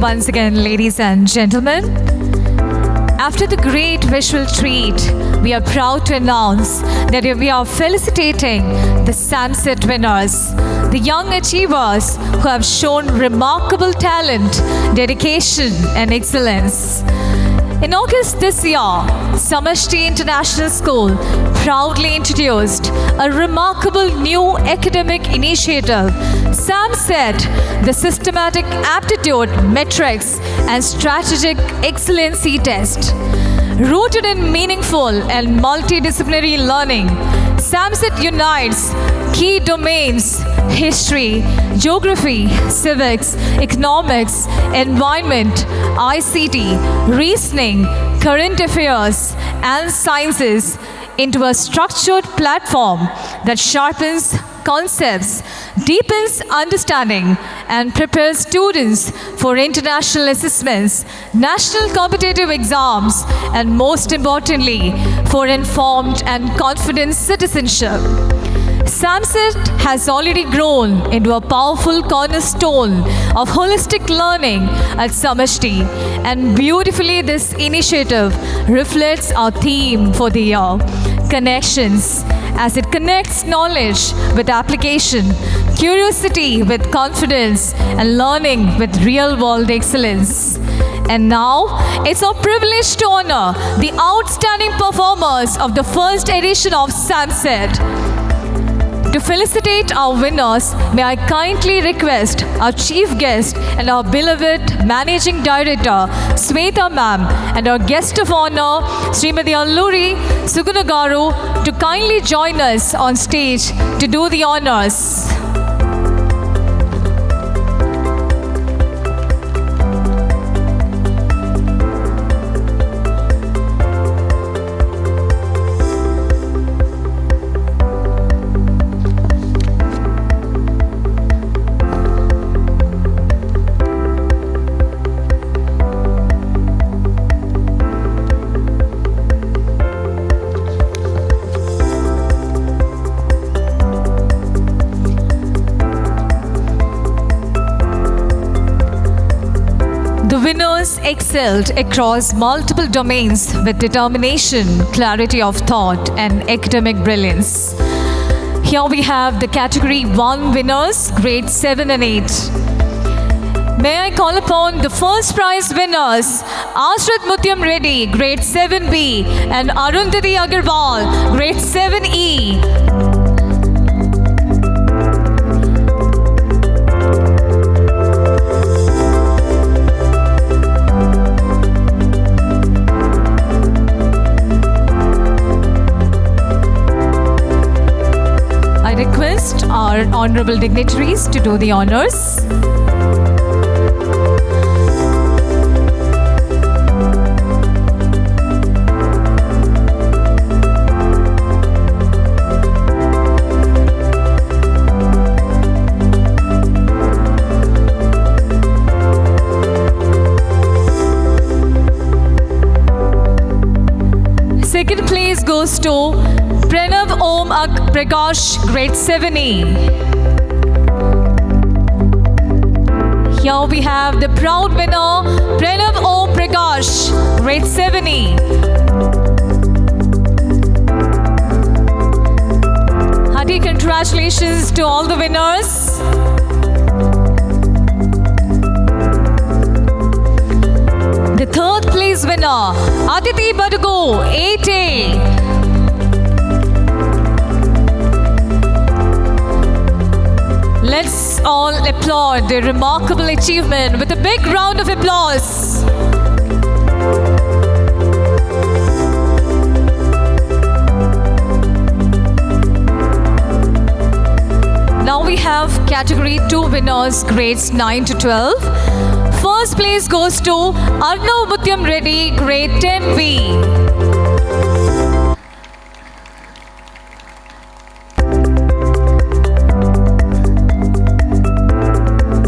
Once again, ladies and gentlemen, after the great visual treat, we are proud to announce that we are felicitating the Sunset winners, the young achievers who have shown remarkable talent, dedication, and excellence. In August this year, Samashti International School proudly introduced a remarkable new academic initiative, SAMSET, the Systematic Aptitude Metrics and Strategic Excellency Test. Rooted in meaningful and multidisciplinary learning, SAMSET unites key domains: history, geography, civics, economics, environment, ICT, reasoning, current affairs, and sciences into a structured platform that sharpens concepts, deepens understanding, and prepares students for international assessments, national competitive exams, and most importantly, for informed and confident citizenship. SAMSET has already grown into a powerful cornerstone of holistic learning at Samashti, and beautifully this initiative reflects our theme for the year, connections, as it connects knowledge with application, curiosity with confidence, and learning with real-world excellence. And now, it's our privilege to honor the outstanding performers of the first edition of SAMSET. To felicitate our winners, may I kindly request our chief guest and our beloved Managing Director, Sweta Ma'am, and our guest of honor, Srimati Alluri Sugunagaru, to kindly join us on stage to do the honors. Winners excelled across multiple domains with determination, clarity of thought, and academic brilliance. Here we have the Category 1 winners, grades 7 and 8. May I call upon the first prize winners, Ashrat Mutyam Reddy, grade 7B, and Arundhati Agarwal, grade 7E. our honorable dignitaries to do the honors. Second place goes to Pranav Om Prakash, grade 7E. Here we have the proud winner, Pranav Om Prakash, grade 7E. Hearty congratulations to all the winners. The third place winner, Aditi Badugo, 8A. Let's all applaud their remarkable achievement with a big round of applause. Now we have category 2 winners, grades 9 to 12. First place goes to Arnav Mutyam Reddy, grade 10B.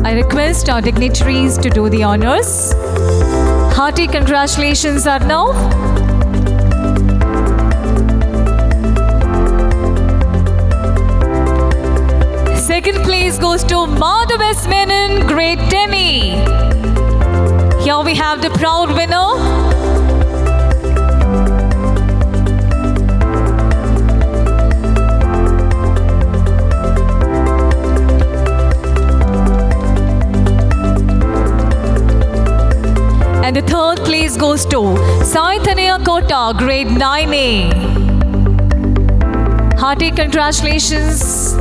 I request our dignitaries to do the honors. Hearty congratulations, Arnav. Second place goes to Madhav S. Menon, grade 10E. Here we have the proud winner. And the third place goes to Sai Tanya Kota, grade 9A. Hearty congratulations.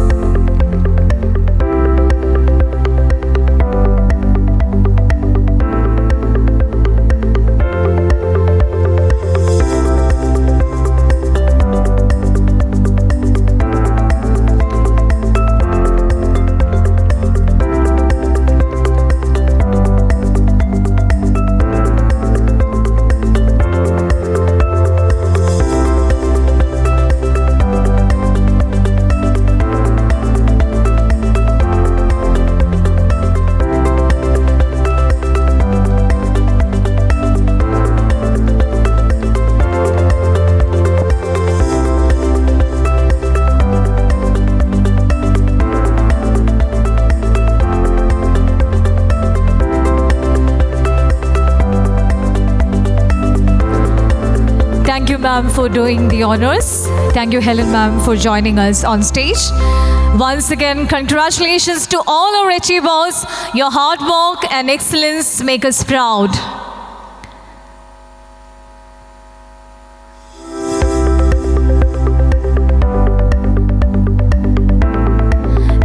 Thank you, ma'am, for doing the honors. Thank you, Helen, ma'am, for joining us on stage. Once again, congratulations to all our achievers. Your hard work and excellence make us proud.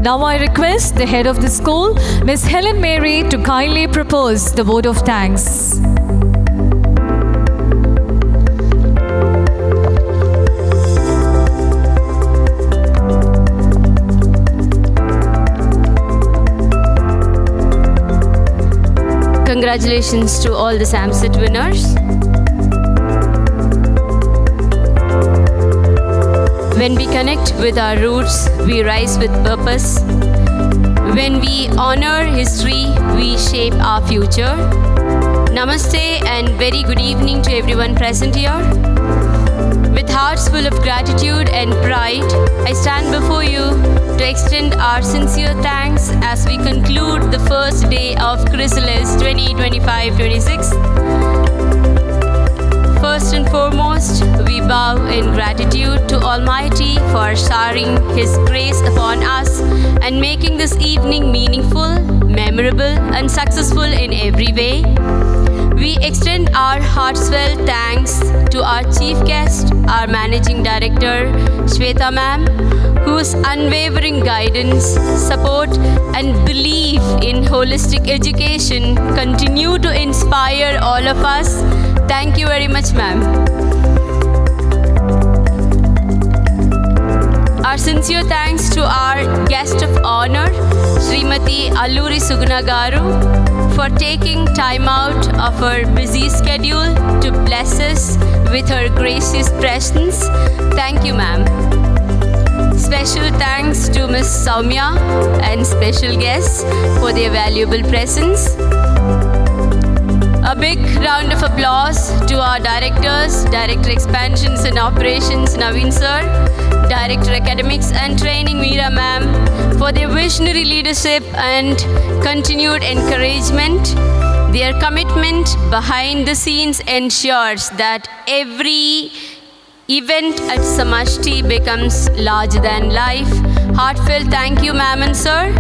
Now I request the head of the school, Miss Helen Mary, to kindly propose the vote of thanks. Congratulations to all the SAMSIT winners. When we connect with our roots, we rise with purpose. When we honor history, we shape our future. Namaste and very good evening to everyone present here. With hearts full of gratitude and pride, I stand before you to extend our sincere thanks as we conclude the first day of Chrysalis 2025-26. First and foremost, we bow in gratitude to Almighty for showering His grace upon us and making this evening meaningful, memorable, and successful in every way. We extend our heartfelt thanks to our chief guest, our Managing Director, Shweta Ma'am, whose unwavering guidance, support, and belief in holistic education continue to inspire all of us. Thank you very much, ma'am. Our sincere thanks to our guest of Srimati Alluri Suguna Garu for taking time out of her busy schedule to bless us with her gracious presence. Thank you, ma'am. Special thanks to Miss Soumya and special guests for their valuable presence. A big round of applause to our directors, Director Expansions and Operations Naveen sir, Director Academics and Training Meera ma'am for their visionary leadership and continued encouragement. Their commitment behind the scenes ensures that every event at Samashti becomes larger than life. Heartfelt thank you, ma'am and sir.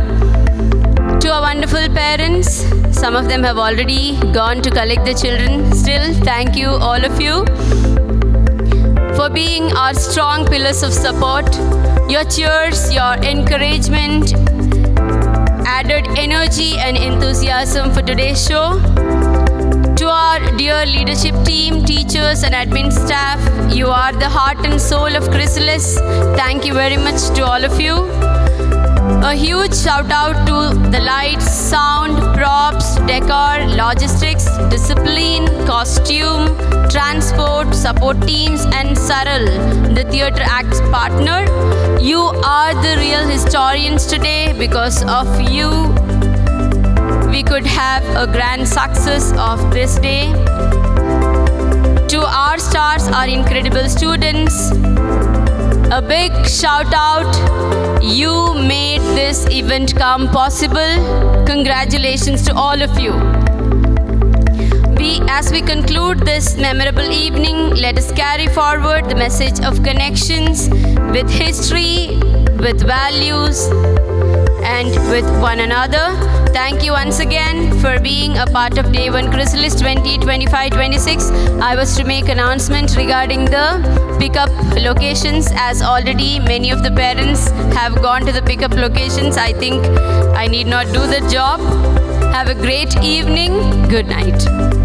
To our wonderful parents, some of them have already gone to collect the children. Still, thank you, all of you, for being our strong pillars of support. Your cheers, your encouragement added energy and enthusiasm for today's show. To our dear leadership team, teachers and admin staff, you are the heart and soul of Chrysalis. Thank you very much to all of you. A huge shout out to the lights, sound, props, decor, logistics, discipline, costume, transport, support teams and Saral, the theatre acts partner. You are the real historians today. Because of you, we could have a grand success of this day. To our stars, our incredible students, a big shout out. You made this event come possible. Congratulations to all of you. As we conclude this memorable evening, let us carry forward the message of connections with history, with values, and with one another. Thank you once again for being a part of Day 1 Chrysalis 2025-26. I was to make announcement regarding the pickup locations, as already many of the parents have gone to the pickup locations. I think I need not do the job. Have a great evening. Good night.